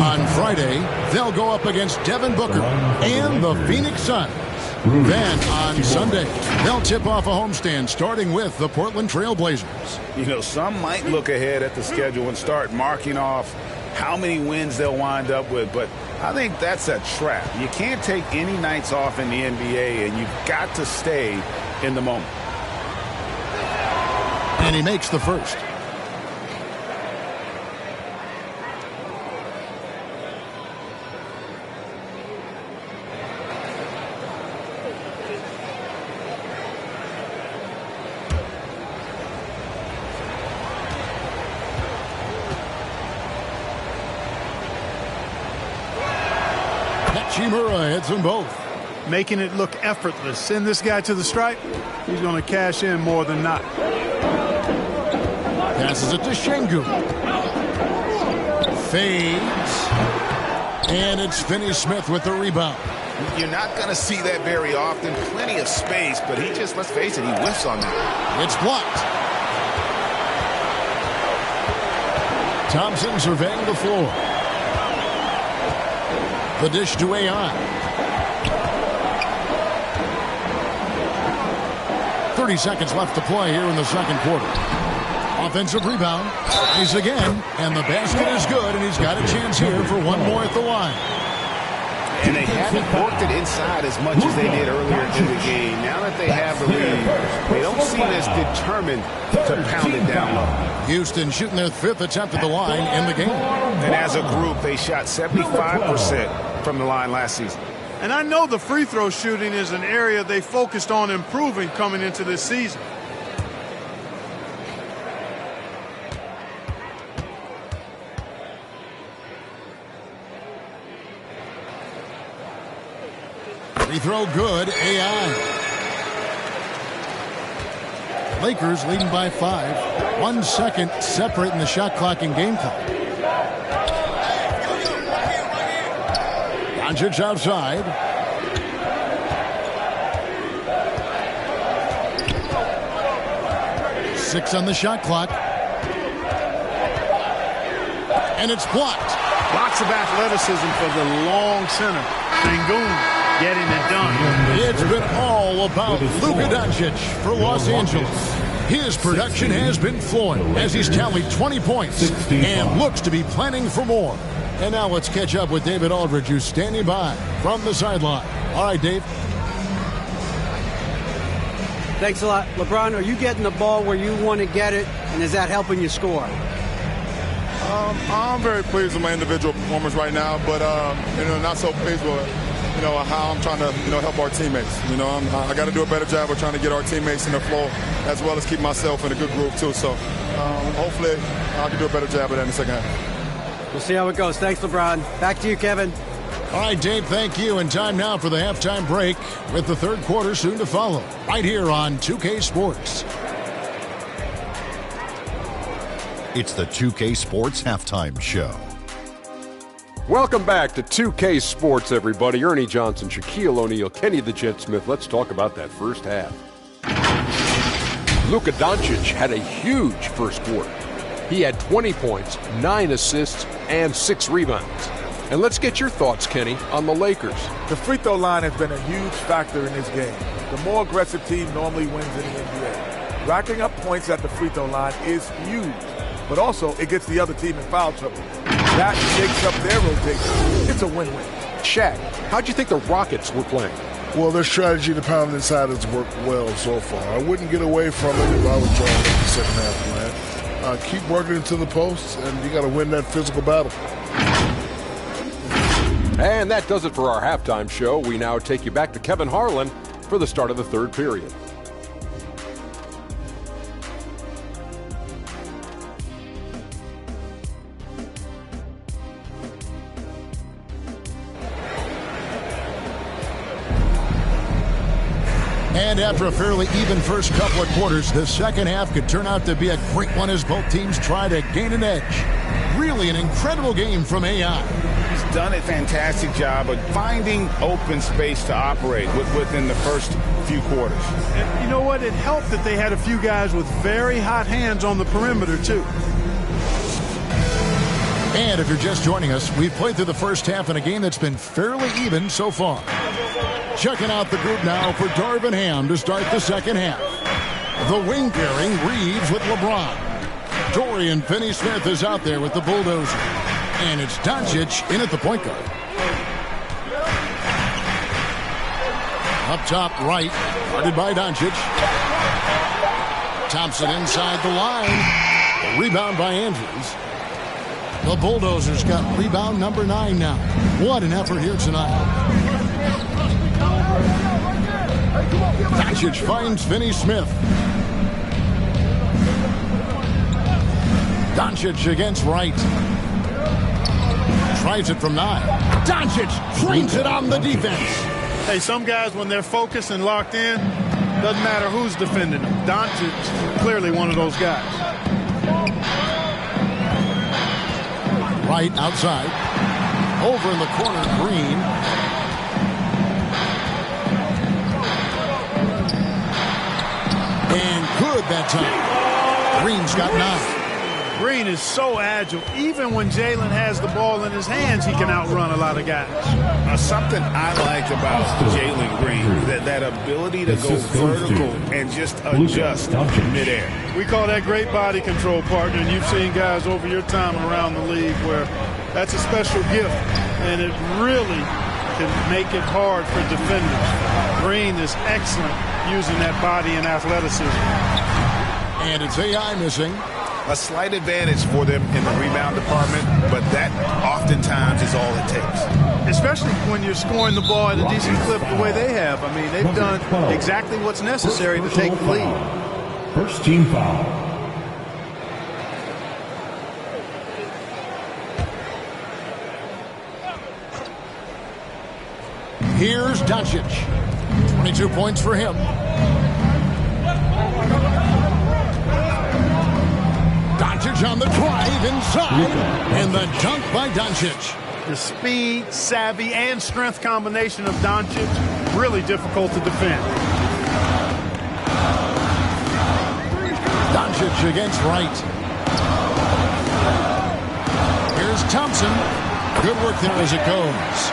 On Friday, they'll go up against Devin Booker and the Phoenix Suns. Then, on Sunday, they'll tip off a homestand starting with the Portland Trail Blazers. You know, some might look ahead at the schedule and start marking off how many wins they'll wind up with, but I think that's a trap. You can't take any nights off in the NBA, and you've got to stay in the moment. And he makes the first. Hachimura hits them both. Making it look effortless. Send this guy to the stripe. He's going to cash in more than not. Passes it to Şengün. Fades. And it's Finney Smith with the rebound. You're not going to see that very often. Plenty of space, but he just, let's face it, he whiffs on that. It's blocked. Thompson surveying the floor. The dish to AI. 30 seconds left to play here in the second quarter. Offensive rebound. He's again, and the basket is good, and he's got a chance here for one more at the line. And they haven't worked it inside as much as they did earlier in the game. Now that they have the lead, they don't seem as determined to pound it down low. Houston shooting their 5th attempt at the line in the game. And as a group, they shot 75% from the line last season. And I know the free throw shooting is an area they focused on improving coming into this season. Free throw good. AI. Lakers leading by 5. 1 second separating the shot clock and game clock. Doncic outside. Six on the shot clock. And it's blocked. Lots of athleticism for the long center. Şengün getting it done. It's been all about Luka Doncic for Los Angeles. His production has been flowing as he's tallied 20 points and looks to be planning for more. And now let's catch up with David Aldridge, who's standing by from the sideline. All right, Dave. Thanks a lot. LeBron, are you getting the ball where you want to get it, and is that helping you score? I'm very pleased with my individual performance right now, but not so pleased with how I'm trying to help our teammates. I got to do a better job of trying to get our teammates in the flow as well as keep myself in a good groove too. So hopefully I can do a better job of that in the second half. We'll see how it goes. Thanks, LeBron. Back to you, Kevin. All right, Dave, thank you. And time now for the halftime break with the third quarter soon to follow right here on 2K Sports. It's the 2K Sports Halftime Show. Welcome back to 2K Sports, everybody. Ernie Johnson, Shaquille O'Neal, Kenny the Jet Smith. Let's talk about that first half. Luka Doncic had a huge first quarter. He had 20 points, 9 assists, and 6 rebounds. And let's get your thoughts, Kenny, on the Lakers. The free throw line has been a huge factor in this game. The more aggressive team normally wins in the NBA. Racking up points at the free throw line is huge, but also it gets the other team in foul trouble. That shakes up their rotation. It's a win-win. Shaq, how'd you think the Rockets were playing? Well, their strategy to pound inside has worked well so far. I wouldn't get away from it if I was trying to make the second half, man. Keep working into the posts, and you got to win that physical battle. And that does it for our halftime show. We now take you back to Kevin Harlan for the start of the third period. And after a fairly even first couple of quarters, the second half could turn out to be a great one as both teams try to gain an edge. Really an incredible game from AI. He's done a fantastic job of finding open space to operate within the first few quarters. And you know what? It helped that they had a few guys with very hot hands on the perimeter, too. And if you're just joining us, we've played through the first half in a game that's been fairly even so far. Checking out the group now for Darvin Ham to start the second half. The wing pairing, Reeves with LeBron. Dorian Finney-Smith is out there with the bulldozer. And it's Doncic in at the point guard. Up top right, guarded by Doncic. Thompson inside the line. A rebound by Andrews. The Bulldozers got rebound number 9 now. What an effort here tonight. Doncic finds Finney-Smith. Doncic against Wright. tries it from 9. Doncic flings it on the defense. Hey, some guys, when they're focused and locked in, doesn't matter who's defending them. Doncic clearly one of those guys. Right outside. Over in the corner, Green. And good that time. Green's got 9. Green is so agile. Even when Jalen has the ball in his hands, he can outrun a lot of guys. Something I like about Jalen Green, that ability to go vertical and just adjust midair. We call that great body control, partner, and you've seen guys over your time around the league where that's a special gift, and it really can make it hard for defenders. Green is excellent using that body and athleticism. And it's AI missing. A slight advantage for them in the rebound department, but that oftentimes is all it takes. Especially when you're scoring the ball at a decent clip the way they have. I mean, they've done exactly what's necessary to take the lead. First team foul. Here's Doncic. 22 points for him. Doncic on the drive inside, and the dunk by Doncic. The speed, savvy, and strength combination of Doncic, really difficult to defend. Doncic against Wright. Here's Thompson. Good work there as it goes.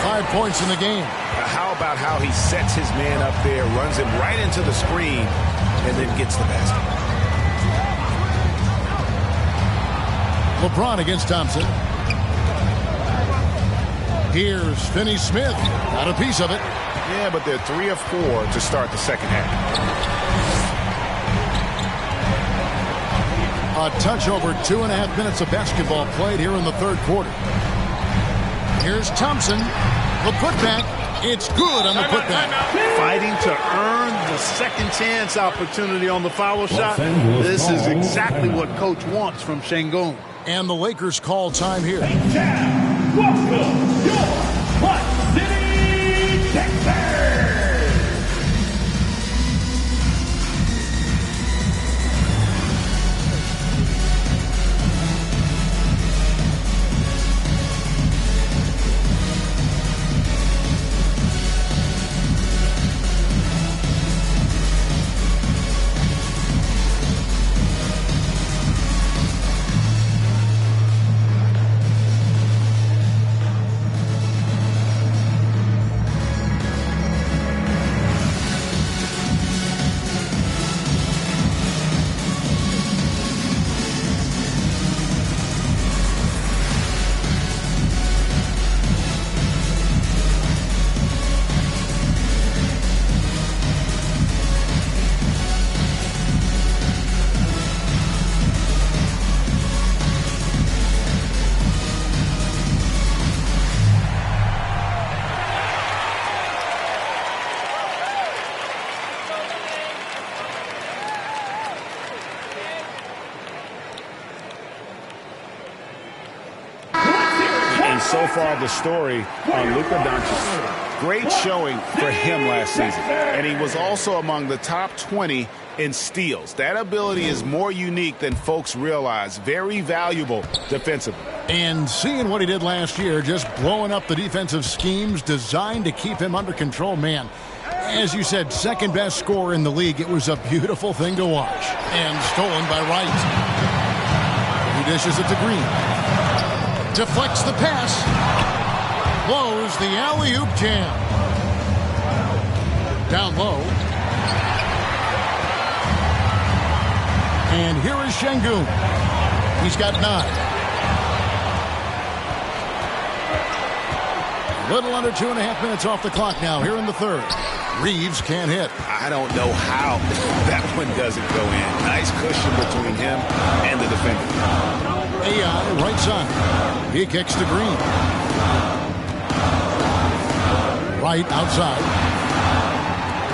5 points in the game. How about how he sets his man up there, runs him right into the screen, and then gets the basket. LeBron against Thompson. Here's Finney-Smith. Got a piece of it. Yeah, but they're 3 of 4 to start the second half. A touch over 2.5 minutes of basketball played here in the third quarter. Here's Thompson. The putback. It's good on the putback. Fighting to earn the second chance opportunity on the foul shot. This is exactly what Coach wants from Şengün. And the Lakers call time here. Welcome, your Hot City Texans. So far, the story on Luka Doncic. Great showing for him last season. And he was also among the top 20 in steals. That ability is more unique than folks realize. Very valuable defensively. And seeing what he did last year, just blowing up the defensive schemes designed to keep him under control, man. As you said, second best scorer in the league. It was a beautiful thing to watch. And stolen by Wright. He dishes it to Green. Deflects the pass. Blows the alley-oop jam. Down low. And here is Şengün. He's got 9. Little under 2.5 minutes off the clock now here in the third. Reeves can't hit. I don't know how that one doesn't go in. Nice cushion between him and the defender. AI right side. He kicks to Green. Right outside.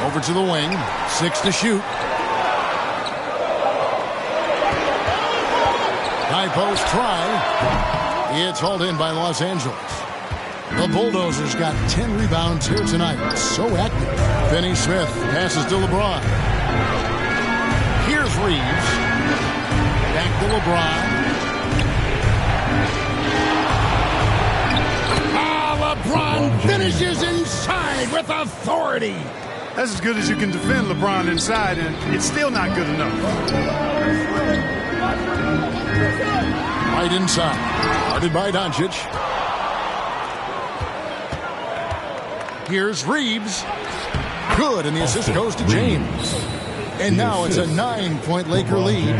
Over to the wing. 6 to shoot. High post try. It's hauled in by Los Angeles. The Bulldozers got 10 rebounds here tonight. So active. Finney Smith passes to LeBron. Here's Reeves. Back to LeBron. LeBron finishes inside with authority. That's as good as you can defend LeBron inside, and it's still not good enough. Right inside. Guarded by Doncic. Here's Reeves. Good, and the assist goes to James. And now it's a 9-point Laker lead.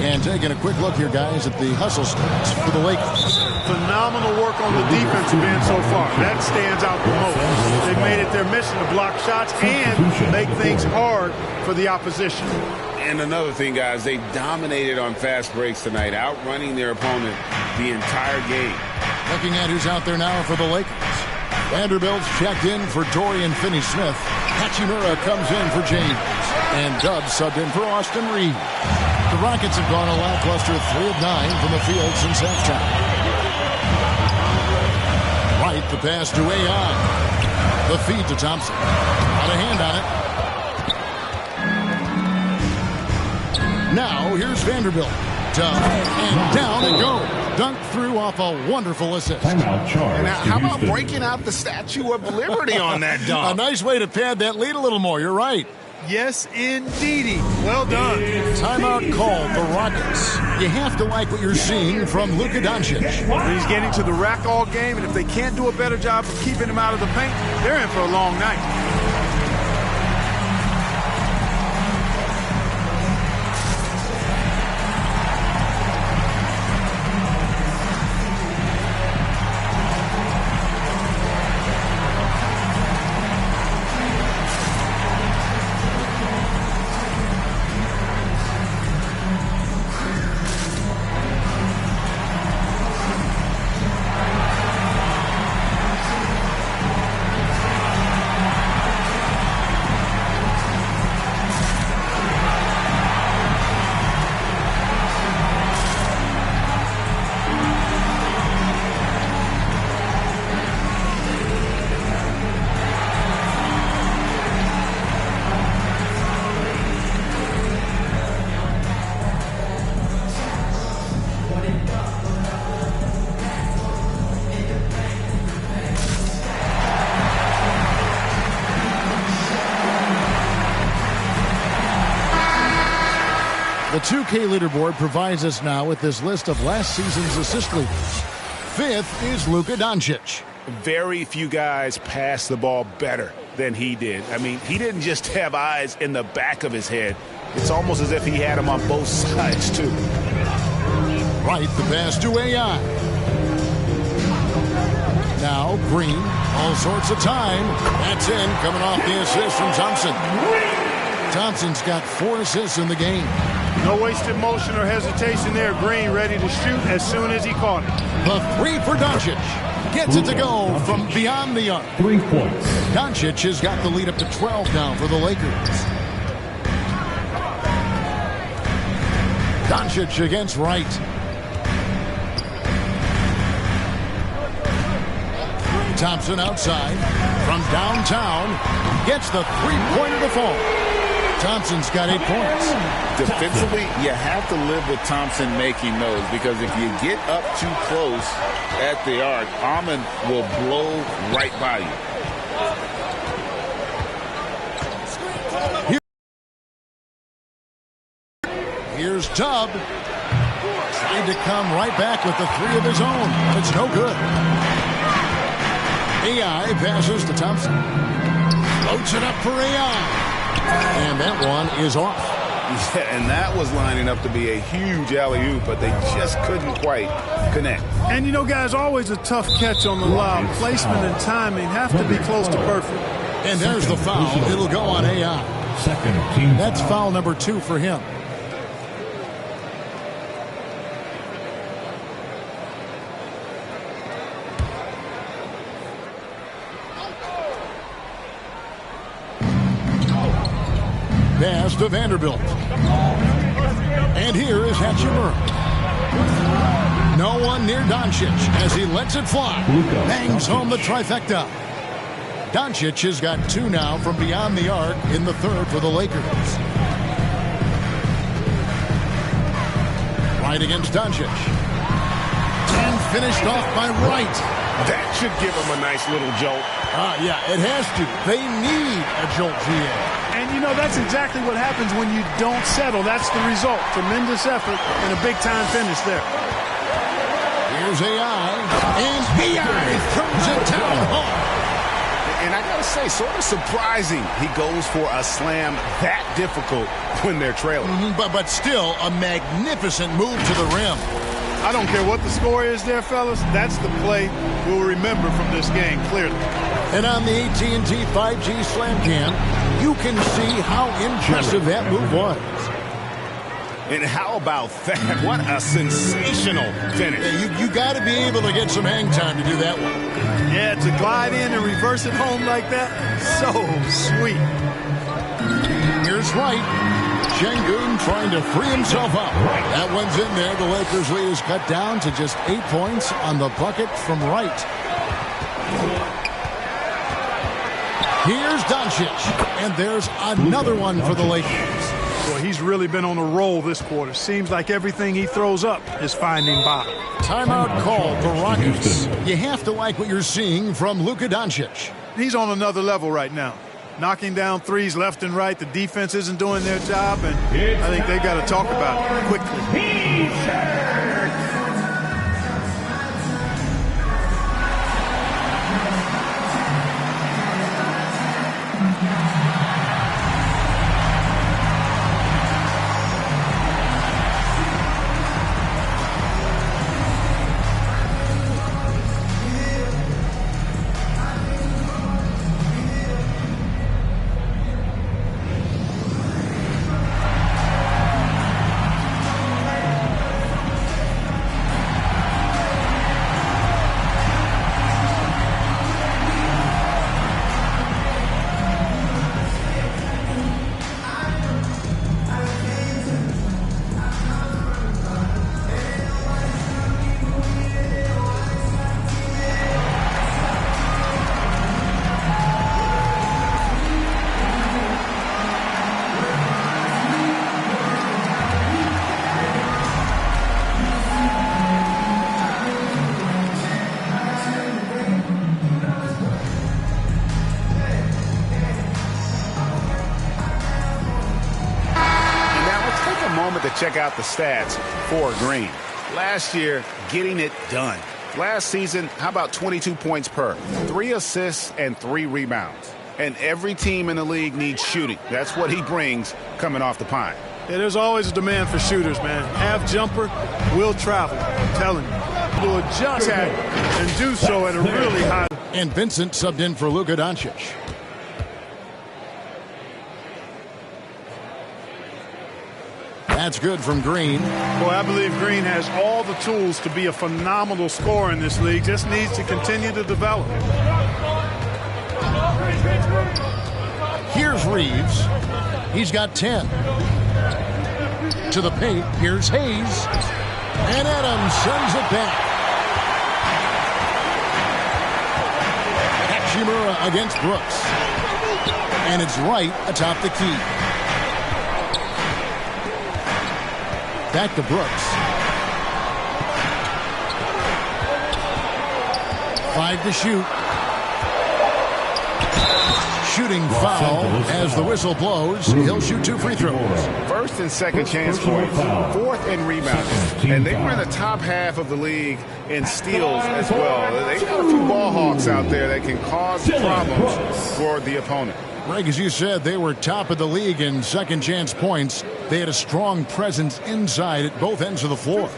And taking a quick look here, guys, at the hustle stats for the Lakers. Phenomenal work on the defensive end so far. That stands out the most. They've made it their mission to block shots and make things hard for the opposition. And another thing, guys, they dominated on fast breaks tonight, outrunning their opponent the entire game. Looking at who's out there now for the Lakers. Vanderbilt's checked in for Dorian Finney-Smith. Hachimura comes in for James. And Dubs subbed in for Austin Reeves. The Rockets have gone a lackluster 3 of 9 from the field since halftime. Right, the pass to Ai. The feed to Thompson. Got a hand on it. Now, here's Vanderbilt. And down it goes. Dunked through off a wonderful assist. Timeout charge. Now, how about breaking out the Statue of Liberty on that dunk? A nice way to pad that lead a little more. You're right. Yes, indeedy. Well done. Timeout called the Rockets. You have to like what you're seeing from Luka Doncic. He's getting to the rack all game, and if they can't do a better job of keeping him out of the paint, they're in for a long night. The 2K leaderboard provides us now with this list of last season's assist leaders. 5th is Luka Doncic. Very few guys pass the ball better than he did. I mean, he didn't just have eyes in the back of his head. It's almost as if he had them on both sides, too. Right, the pass to Ai. Now, Green, all sorts of time. That's in, coming off the assist from Thompson. Thompson's got 4 assists in the game. No wasted motion or hesitation there. Green ready to shoot as soon as he caught it. The 3 for Doncic. Gets it to go from beyond the arc. 3 points. Doncic has got the lead up to 12 now for the Lakers. Doncic against Wright. Thompson outside from downtown. Gets the 3-pointer to fall. Thompson's got 8 points. Defensively, you have to live with Thompson making those, because if you get up too close at the arc, Ahmed will blow right by you. Here's Tubb. Trying to come right back with the 3 of his own. It's no good. Ai passes to Thompson. Floats it up for Ai. And that one is off. Yeah, and that was lining up to be a huge alley-oop, but they just couldn't quite connect. And, you know, guys, always a tough catch on the lob. Placement and timing have to be close to perfect. And there's the foul. It'll go on Ai. Second team. That's foul number 2 for him. Pass to Vanderbilt. And here is Hachimura. No one near Doncic as he lets it fly. Bangs home the trifecta. Doncic has got 2 now from beyond the arc in the third for the Lakers. Right against Doncic. And finished off by Wright. That should give him a nice little jolt. Yeah, it has to. They need a jolt, GA. And, you know, that's exactly what happens when you don't settle. That's the result. Tremendous effort and a big-time finish there. Here's AI. And AI throws it down hard. And I got to say, sort of surprising he goes for a slam that difficult when they're trailing. But still a magnificent move to the rim. I don't care what the score is there, fellas. That's the play we'll remember from this game, clearly. And on the AT&T 5G Slam Cam, you can see how impressive that move was. And how about that? What a sensational finish. Yeah, you got to be able to get some hang time to do that one. Yeah, to glide in and reverse it home like that, so sweet. Here's Wright. Şengün trying to free himself up. That one's in there. The Lakers lead is cut down to just 8 points on the bucket from Wright. Here's Doncic. And there's another one for the Lakers. Boy, he's really been on a roll this quarter. Seems like everything he throws up is finding bottom. Timeout called the Rockets. You have to like what you're seeing from Luka Doncic. He's on another level right now. Knocking down threes left and right. The defense isn't doing their job, and I think they've got to talk about it quickly. Check out the stats for Green. Last year, getting it done. Last season, how about 22 points per? 3 assists and 3 rebounds. And every team in the league needs shooting. That's what he brings coming off the pine. Yeah, there's always a demand for shooters, man. Half jumper will travel. I'm telling you. To adjust and do so at a really high. And Vincent subbed in for Luka Doncic. That's good from Green. Boy, I believe Green has all the tools to be a phenomenal scorer in this league. Just needs to continue to develop. Here's Reeves. He's got 10. To the paint. Here's Hayes. And Adams sends it back. Hachimura against Brooks. And it's Wright atop the key. Back to Brooks. 5 to shoot. Shooting foul as the whistle blows. He'll shoot 2 free throws. First and second chance points. 4th in rebounding. And they were in the top half of the league in steals as well. They got a few ball hawks out there that can cause problems for the opponent. Greg, as you said, they were top of the league in second chance points. They had a strong presence inside at both ends of the floor.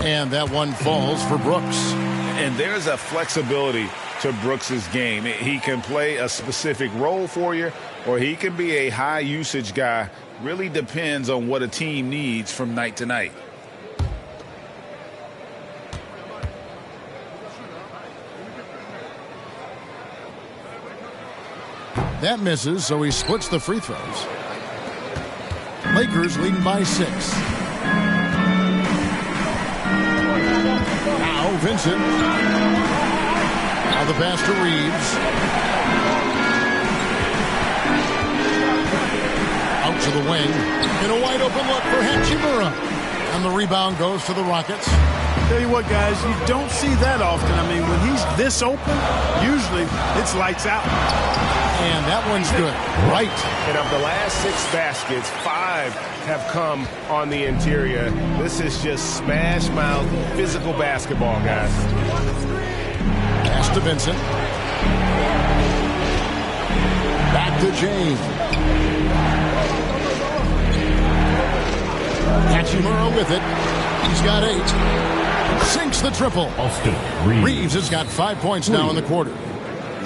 And that one falls for Brooks. And there's a flexibility to Brooks's game. He can play a specific role for you, or he can be a high usage guy. Really depends on what a team needs from night to night. That misses, so he splits the free throws. Lakers leading by 6. Now Vincent. Now the pass to Reeves. Out to the wing. In a wide open look for Hachimura. And the rebound goes to the Rockets. Tell you what, guys, you don't see that often. I mean, when he's this open, usually it's lights out. And that one's good. Right. And of the last 6 baskets, 5 have come on the interior. This is just smash mouth physical basketball, guys. Pass to Vincent. Back to James. Hachimura with it. He's got 8. Sinks the triple. Austin Reeves has got 5 points now in the quarter.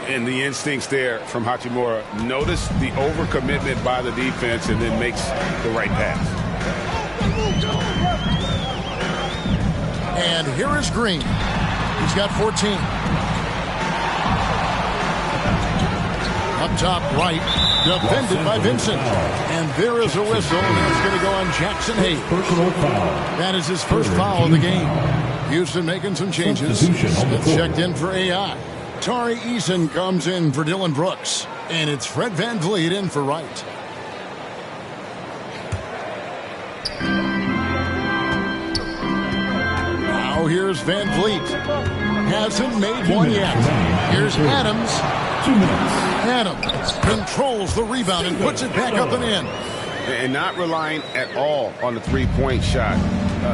And the instincts there from Hachimura. Notice the overcommitment by the defense and then makes the right pass. And here is Green. He's got 14. Up top right, defended by Vincent. And there is a whistle, and it's going to go on Jackson Hayes. Personal foul. That is his first foul of the game. Houston making some changes. Smith checked in for AI. Tari Eason comes in for Dylan Brooks. And it's Fred VanVleet in for Wright. Now here's VanVleet. Hasn't made one yet. Here's Adams. 2 minutes. Adams controls the rebound and puts it back up and in. And not relying at all on the three-point shot.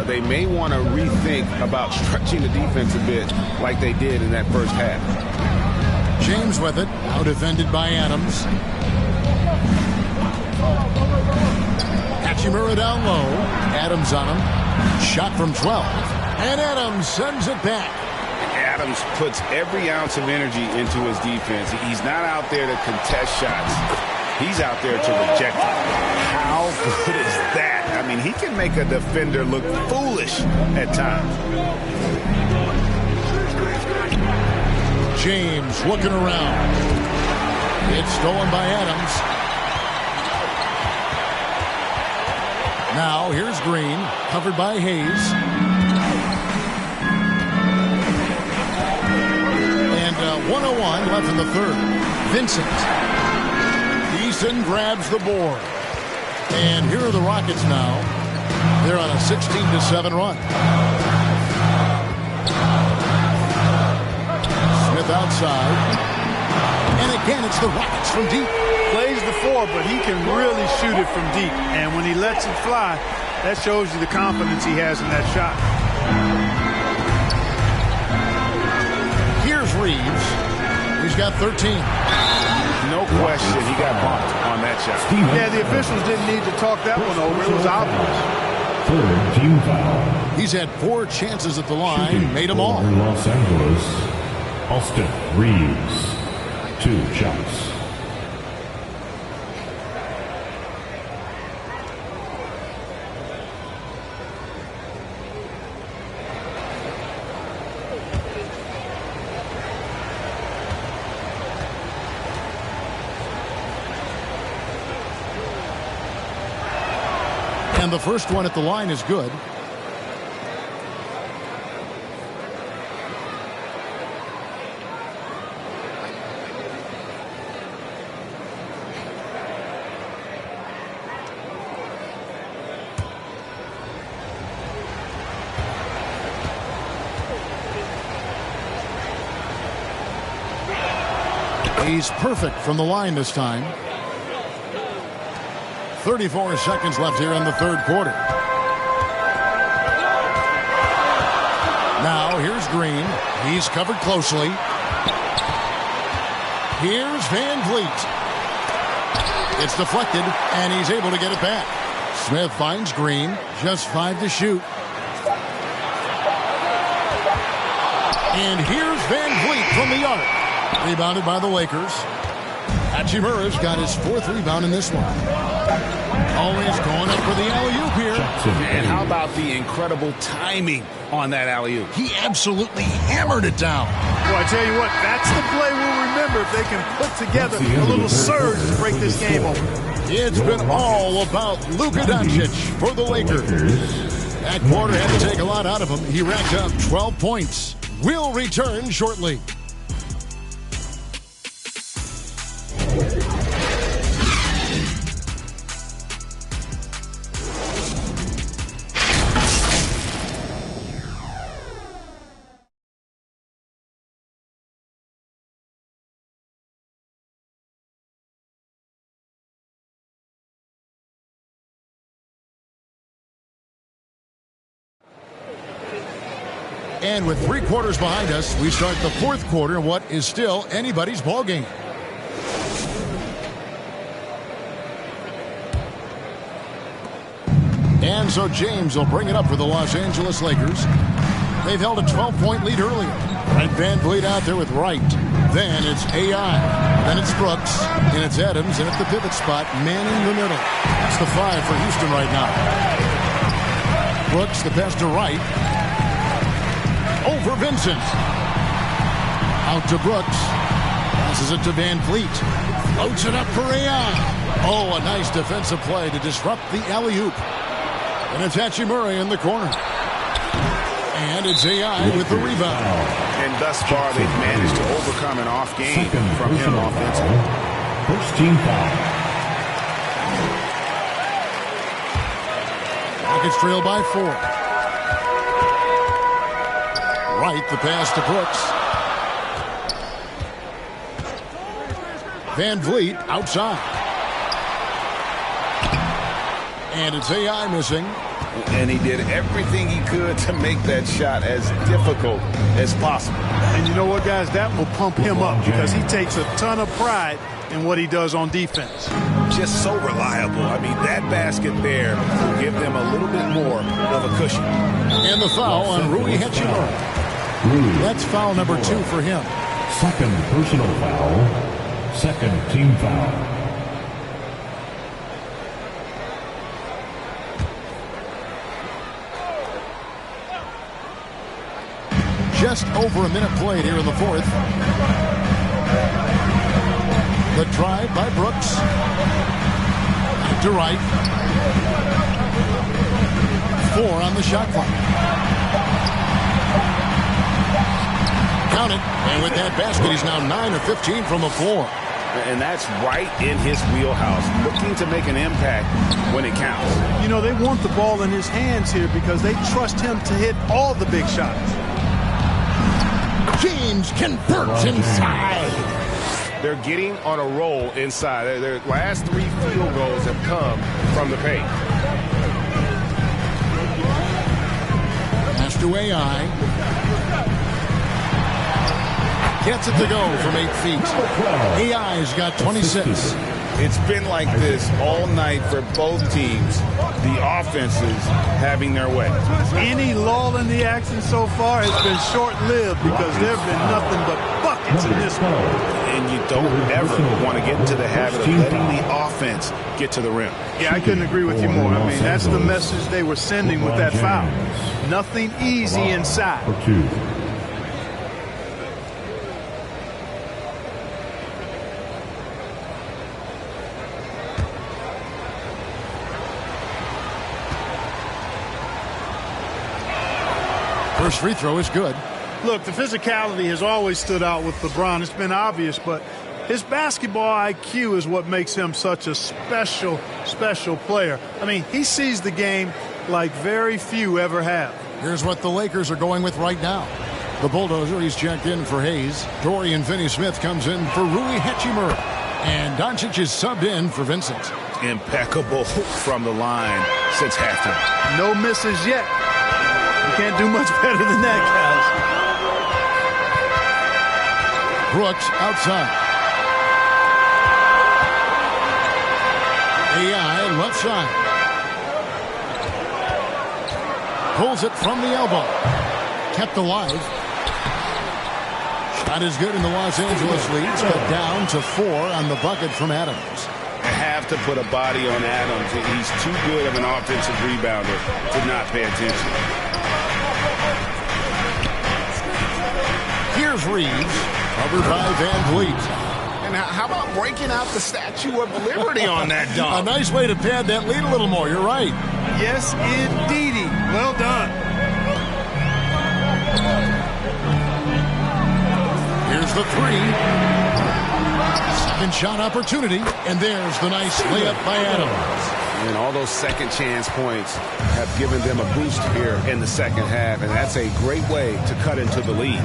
They may want to rethink about stretching the defense a bit like they did in that first half. James with it, now defended by Adams. Hachimura down low. Adams on him. Shot from 12. And Adams sends it back. Adams puts every ounce of energy into his defense. He's not out there to contest shots. He's out there to reject them. How good is that? I mean, he can make a defender look foolish at times. James looking around. It's stolen by Adams. Now here's Green, covered by Hayes. And 1:01 left in the third. Vincent. Eason grabs the board. And here are the Rockets now. They're on a 16-7 run. Smith outside. And again, it's the Rockets from deep. Plays the 4, but he can really shoot it from deep. And when he lets it fly, that shows you the confidence he has in that shot. Here's Reeves. He's got 13. No question he got bumped on that shot. Yeah, the officials didn't need to talk that one over. It was obvious. Third team foul. He's had 4 chances at the line, made them all. Los Angeles, Austin Reeves. 2 shots. And the first one at the line is good. He's perfect from the line this time. 34 seconds left here in the third quarter. Now here's Green. He's covered closely. Here's VanVleet. It's deflected, and he's able to get it back. Smith finds Green. Just 5 to shoot. And here's VanVleet from the arc. Rebounded by the Lakers. Hachimura's got his 4th rebound in this one. Always going up for the alley-oop here. And how about the incredible timing on that alley-oop? He absolutely hammered it down. Well, I tell you what, that's the play we'll remember if they can put together a little surge to break this game open. It's been all about Luka Doncic for the Lakers. That quarter had to take a lot out of him. He racked up 12 points. We'll return shortly. And with 3 quarters behind us, we start the 4th quarter in what is still anybody's ball game. And so James will bring it up for the Los Angeles Lakers. They've held a 12-point lead earlier. Fred VanVleet out there with Wright. Then it's AI. Then it's Brooks. And it's Adams. And at the pivot spot, manning the middle. That's the 5 for Houston right now. Brooks, the pass to Wright. Over Vincent. Out to Brooks. Passes it to VanVleet. Floats it up for AI. Oh, a nice defensive play to disrupt the alley-oop. And it's Hachimura in the corner. And it's AI with the rebound. And thus far, they've managed to overcome an off game from him offensively. First team foul. Rockets trail by 4. Right, the pass to Brooks. VanVleet outside. And it's AI missing. And he did everything he could to make that shot as difficult as possible. And you know what, guys? That will pump him up because he takes a ton of pride in what he does on defense. Just so reliable. I mean, that basket there will give them a little bit more of a cushion. And the foul on Rui Hachimura. That's foul number 2 for him. Second personal foul. Second team foul. Just over a minute played here in the 4th. The drive by Brooks. To Wright. 4 on the shot clock. Count it. And with that basket, he's now 9 of 15 from the floor. And that's right in his wheelhouse, looking to make an impact when it counts. You know, they want the ball in his hands here because they trust him to hit all the big shots. James converts inside. They're getting on a roll inside. Their last 3 field goals have come from the paint. Pass to AI. Gets it to go from 8 feet. AI's got 26. It's been like this all night for both teams. The offenses having their way. Any lull in the action so far has been short-lived because there have been nothing but buckets in this one. And you don't ever want to get into the habit of letting the offense get to the rim. Yeah, I couldn't agree with you more. I mean, that's the message they were sending with that foul. Nothing easy inside. For 2. First free throw is good. Look, the physicality has always stood out with LeBron. It's been obvious, but his basketball IQ is what makes him such a special player. I mean, he sees the game like very few ever have. Here's what the Lakers are going with right now. The Bulldozer, he's checked in for Hayes. Dorian Finney-Smith comes in for Rui Hachimura. And Doncic is subbed in for Vincent. Impeccable from the line since halftime. No misses yet. You can't do much better than that, guys. Brooks outside. AI left side. Pulls it from the elbow. Kept alive. Shot is good, and the Los Angeles leads, but down to 4 on the bucket from Adams. Have have to put a body on Adams. He's too good of an offensive rebounder to not pay attention. Here's Reeves, covered by Van Vliet. And how about breaking out the Statue of Liberty on that dunk? A nice way to pad that lead a little more. You're right. Yes, indeedy. Well done. Here's the three. Second shot opportunity, and there's the nice layup by Adams. And all those second chance points have given them a boost here in the second half, and that's a great way to cut into the lead.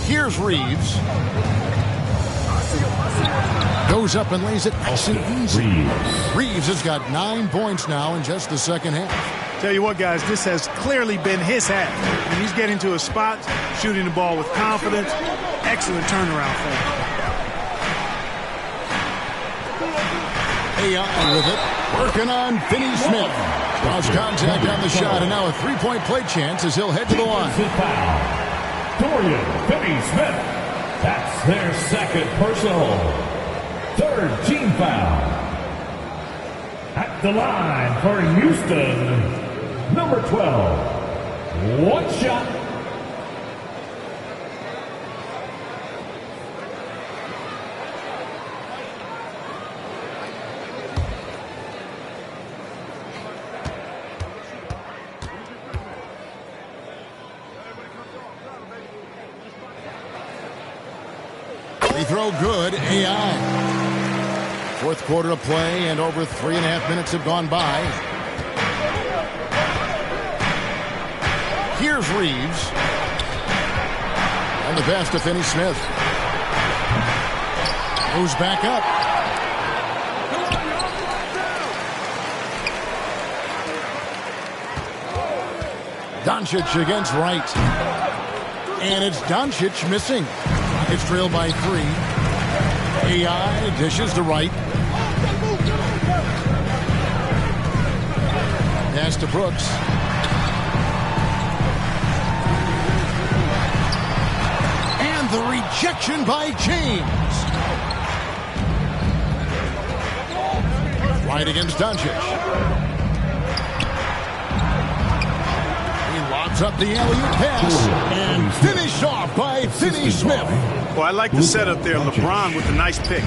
Here's Reeves. Goes up and lays it nice and easy. Reeves has got 9 points now in just the second half. Tell you what, guys, this has clearly been his half. And he's getting to his spots, shooting the ball with confidence. Excellent turnaround for him. AI with it. Working on Finney Smith. Lost contact on the shot, and now a three-point play chance as he'll head to the line. Dorian Finney-Smith. That's their second personal. Third team foul. At the line for Houston, number 12. One shot. Free throw good, AI. Fourth quarter of play, and over 3.5 minutes have gone by. Here's Reeves. And the pass to Finney Smith. Goes back up. Doncic against Wright. And it's Doncic missing. It's trailed by 3. AI dishes to Wright. Pass to Brooks. And the rejection by James. Right against Doncic. He lobs up the alley-oop pass and finished off by Finney Smith. Well, I like the setup there. LeBron with a nice pick.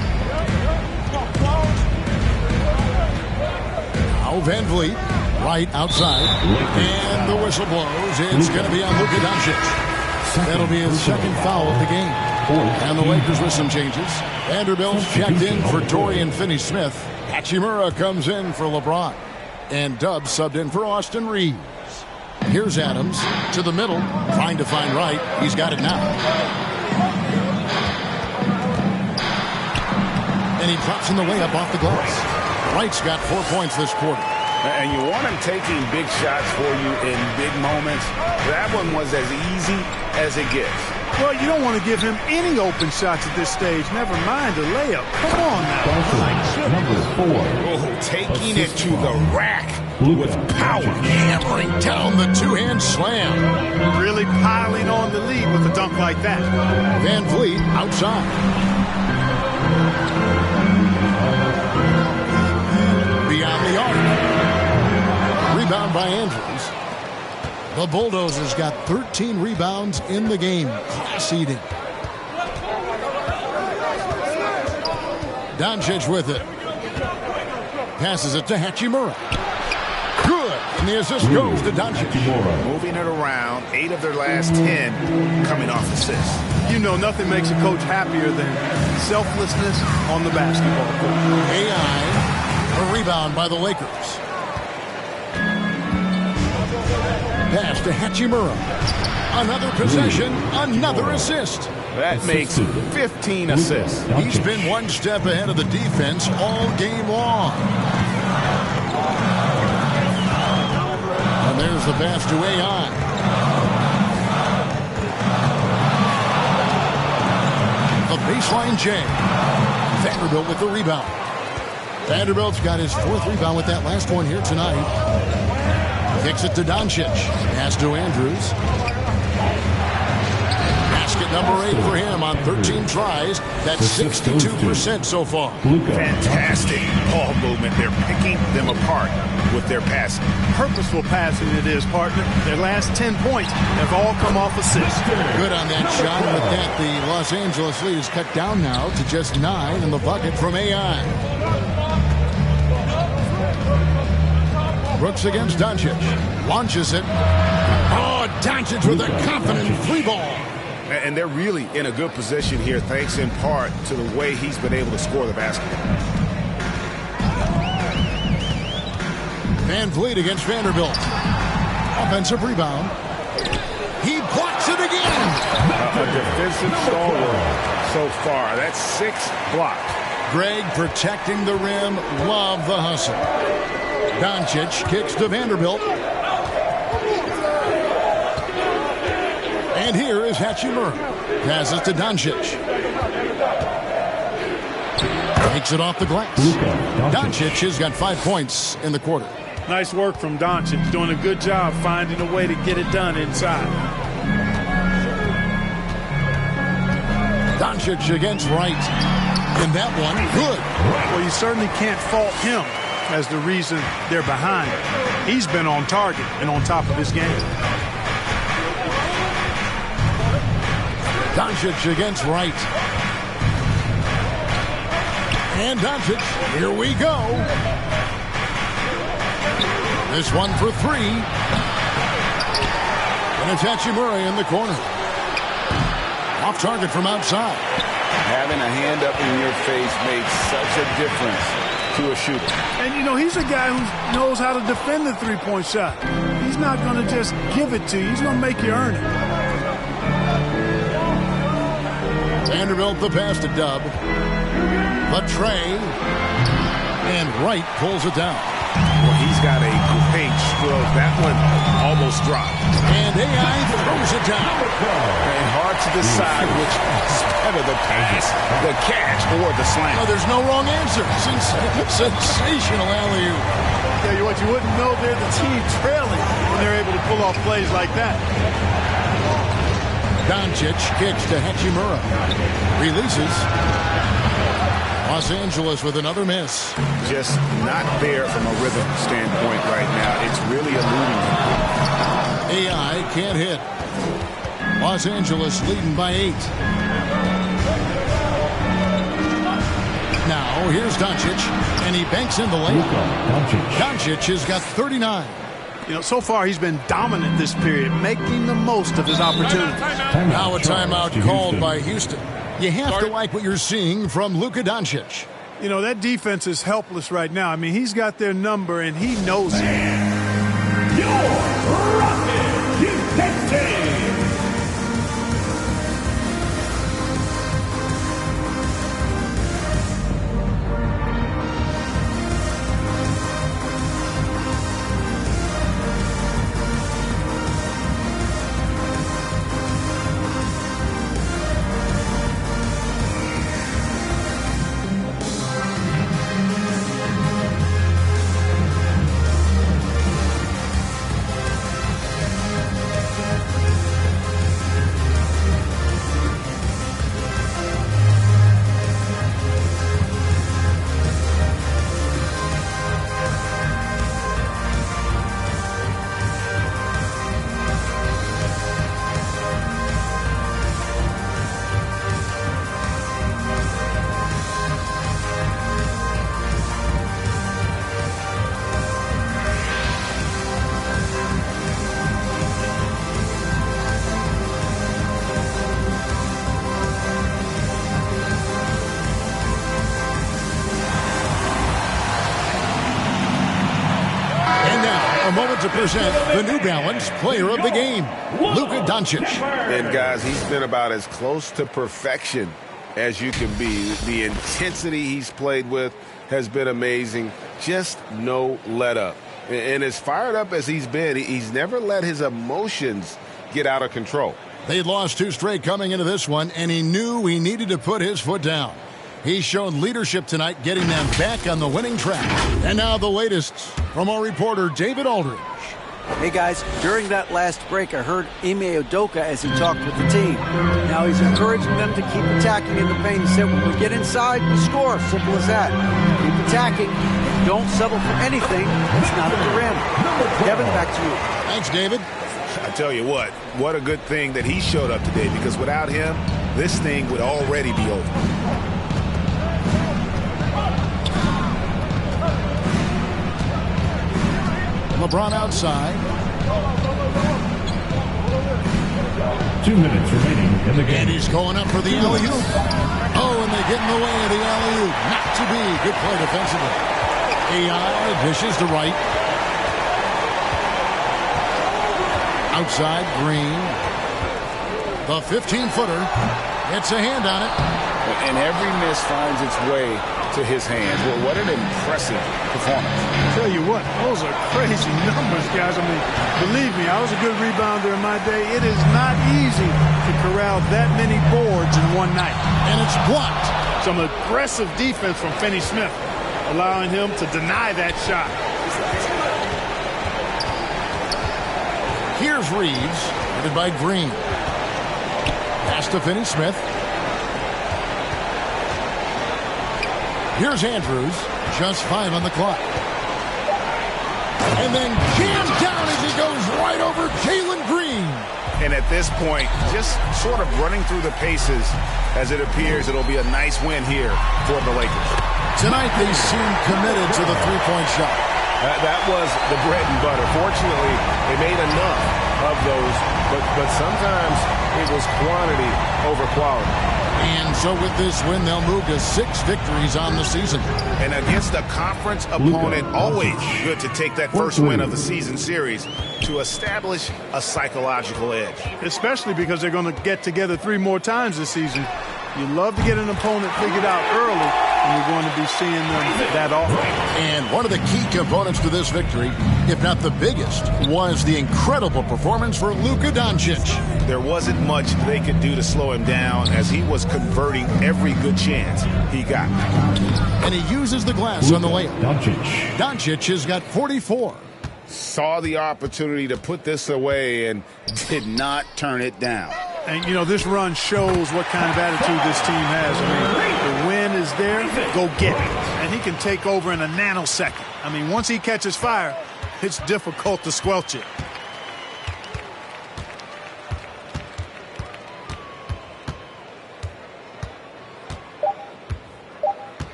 Now Van Vliet, right outside. And the whistle blows. It's going to be on Luka Doncic. That'll be his second foul of the game. And the Lakers with some changes. Vanderbilt's checked in for Dorian Finney-Smith. Hachimura comes in for LeBron. And Dubs subbed in for Austin Reeves. Here's Adams to the middle, trying to find Wright. He's got it now. And he drops in the layup off the glass. Wright's got 4 points this quarter. And you want him taking big shots for you in big moments. That one was as easy as it gets. Well, you don't want to give him any open shots at this stage. Never mind a layup. Come on now. Number 4. Oh, taking it to the rack with power. Hammering down the two-hand slam. Really piling on the lead with a dunk like that. Van Vliet outside. Beyond the arc. Rebound by Andrews. The Bulldozers got 13 rebounds in the game. Class eating. Doncic with it. Passes it to Hachimura. Good. And the assist goes to Doncic. Moving it around. 8 of their last 10 coming off assists. You know, nothing makes a coach happier than selflessness on the basketball court. AI, a rebound by the Lakers. Pass to Hachimura. Another possession, another assist. That makes 15 assists. He's been one step ahead of the defense all game long. And there's the pass to AI. The baseline J. Vanderbilt with the rebound. Vanderbilt's got his 4th rebound with that last one here tonight. Kicks it to Doncic. Pass to Andrews. Basket number 8 for him on 13 tries. That's 62% so far. Fantastic ball movement. They're picking them apart with their passing. Purposeful passing it is, partner. Their last 10 points have all come off assists. Good on that shot. With that, the Los Angeles lead is cut down now to just 9 in the bucket from AI. Brooks against Doncic. Launches it. Oh, Doncic with a confident free ball. And they're really in a good position here, thanks in part to the way he's been able to score the basketball. Van Vliet against Vanderbilt. Offensive rebound. He blocks it again. A defensive stalwart so far. That's 6 blocks. Greg protecting the rim. Love the hustle. Doncic kicks to Vanderbilt. And here is Hachimura. Passes to Doncic. Takes it off the glass. Doncic has got 5 points in the quarter. Nice work from Doncic. Doing a good job finding a way to get it done inside. Doncic against Wright. And that one, good. Well, you certainly can't fault him as the reason they're behind. He's been on target and on top of his game. Doncic against Wright. And Doncic, here we go. This one for 3. And it's Hachimura in the corner. Off target from outside. Having a hand up in your face makes such a difference to a shooter. And, you know, he's a guy who knows how to defend the three-point shot. He's not going to just give it to you. He's going to make you earn it. Vanderbilt the pass to Dub. The tray. And Wright pulls it down. Well, he's got a great stroke. That one almost dropped. And AI throws it down. And hard to decide which is better, the pass, the catch, or the slam. No, there's no wrong answer. Sensational alley-oop. Yeah, what you wouldn't know, they're the team trailing when they're able to pull off plays like that. Doncic kicks to Hachimura. Releases. Los Angeles with another miss. Just not there from a rhythm standpoint right now. It's really eluding him. AI can't hit. Los Angeles leading by 8. Now here's Doncic, and he banks in the layup. Doncic has got 39. You know, so far he's been dominant this period, making the most of his opportunities. Now a timeout called by Houston. You have to like what you're seeing from Luka Doncic. You know, that defense is helpless right now. I mean, he's got their number, and he knows it. Your Rocket Houston. To present the New Balance Player of the Game, Luka Doncic. And guys, he's been about as close to perfection as you can be. The intensity he's played with has been amazing. Just no let up. And as fired up as he's been, he's never let his emotions get out of control. They'd lost 2 straight coming into this one, and he knew he needed to put his foot down. He's shown leadership tonight, getting them back on the winning track. And now the latest from our reporter, David Aldridge. Hey guys, during that last break, I heard Ime Udoka as he talked with the team. Now he's encouraging them to keep attacking in the paint. He said, when we get inside, we score. Simple as that. Keep attacking. Don't settle for anything that's not at the rim. Kevin, back to you. Thanks, David. I tell you what a good thing that he showed up today, because without him, this thing would already be over. LeBron outside. 2 minutes remaining in the game. And he's going up for the alley-oop. Oh, and they get in the way of the alley-oop. Not to be. Good play defensively. AI dishes to right. Outside, Green. The 15-footer. Gets a hand on it. And every miss finds its way to his hands. Well, what an impressive performance. I tell you what, those are crazy numbers, guys. I mean, believe me, I was a good rebounder in my day. It is not easy to corral that many boards in one night. And it's blocked. Some aggressive defense from Finney Smith, allowing him to deny that shot. Here's Reeves, headed by Green. Pass to Finney Smith. Here's Andrews, just 5 on the clock. And then jammed down as he goes right over Jalen Green. And at this point, just sort of running through the paces, as it appears it'll be a nice win here for the Lakers. Tonight they seem committed to the three-point shot. That was the bread and butter. Fortunately, they made enough of those, but sometimes it was quantity over quality. And so with this win, they'll move to 6 victories on the season. And against a conference opponent, always good to take that first win of the season series to establish a psychological edge. Especially because they're going to get together 3 more times this season. You love to get an opponent figured out early, and you're going to be seeing them that often. And one of the key components to this victory, if not the biggest, was the incredible performance for Luka Doncic. There wasn't much they could do to slow him down, as he was converting every good chance he got. And he uses the glass on the layup. Doncic has got 44. Saw the opportunity to put this away and did not turn it down. And, you know, this run shows what kind of attitude this team has. I mean, the win is there, go get it. And he can take over in a nanosecond. I mean, once he catches fire, it's difficult to squelch it.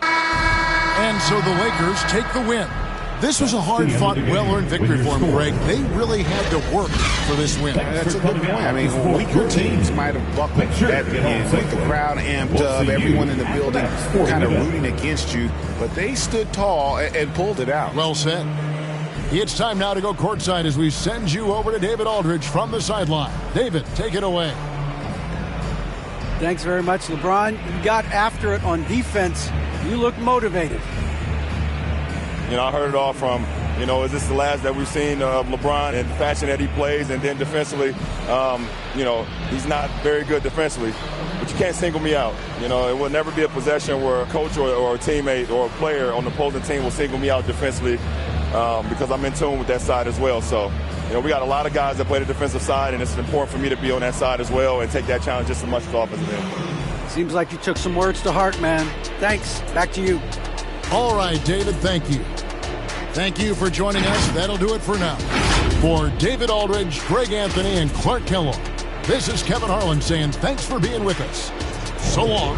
And so the Lakers take the win. This was a hard-fought, well-earned victory for them, Greg. They really had to work for this win. That's a good point. I mean, weaker teams might have buckled that begin with the crowd amped up, everyone in the building kind of rooting against you, but they stood tall and pulled it out. Well said. It's time now to go courtside as we send you over to David Aldridge from the sideline. David, take it away. Thanks very much, LeBron. You got after it on defense. You look motivated. You know, I heard it all from, you know, is this the last that we've seen of LeBron and the fashion that he plays? And then defensively, you know, he's not very good defensively, but you can't single me out. You know, it will never be a possession where a coach or a teammate or a player on the opposing team will single me out defensively because I'm in tune with that side as well. So, you know, we got a lot of guys that play the defensive side, and it's important for me to be on that side as well and take that challenge just as much as the offensive end. Seems like you took some words to heart, man. Thanks. Back to you. All right, David, thank you. Thank you for joining us. That'll do it for now. For David Aldridge, Greg Anthony, and Clark Kellogg, this is Kevin Harlan saying thanks for being with us. So long.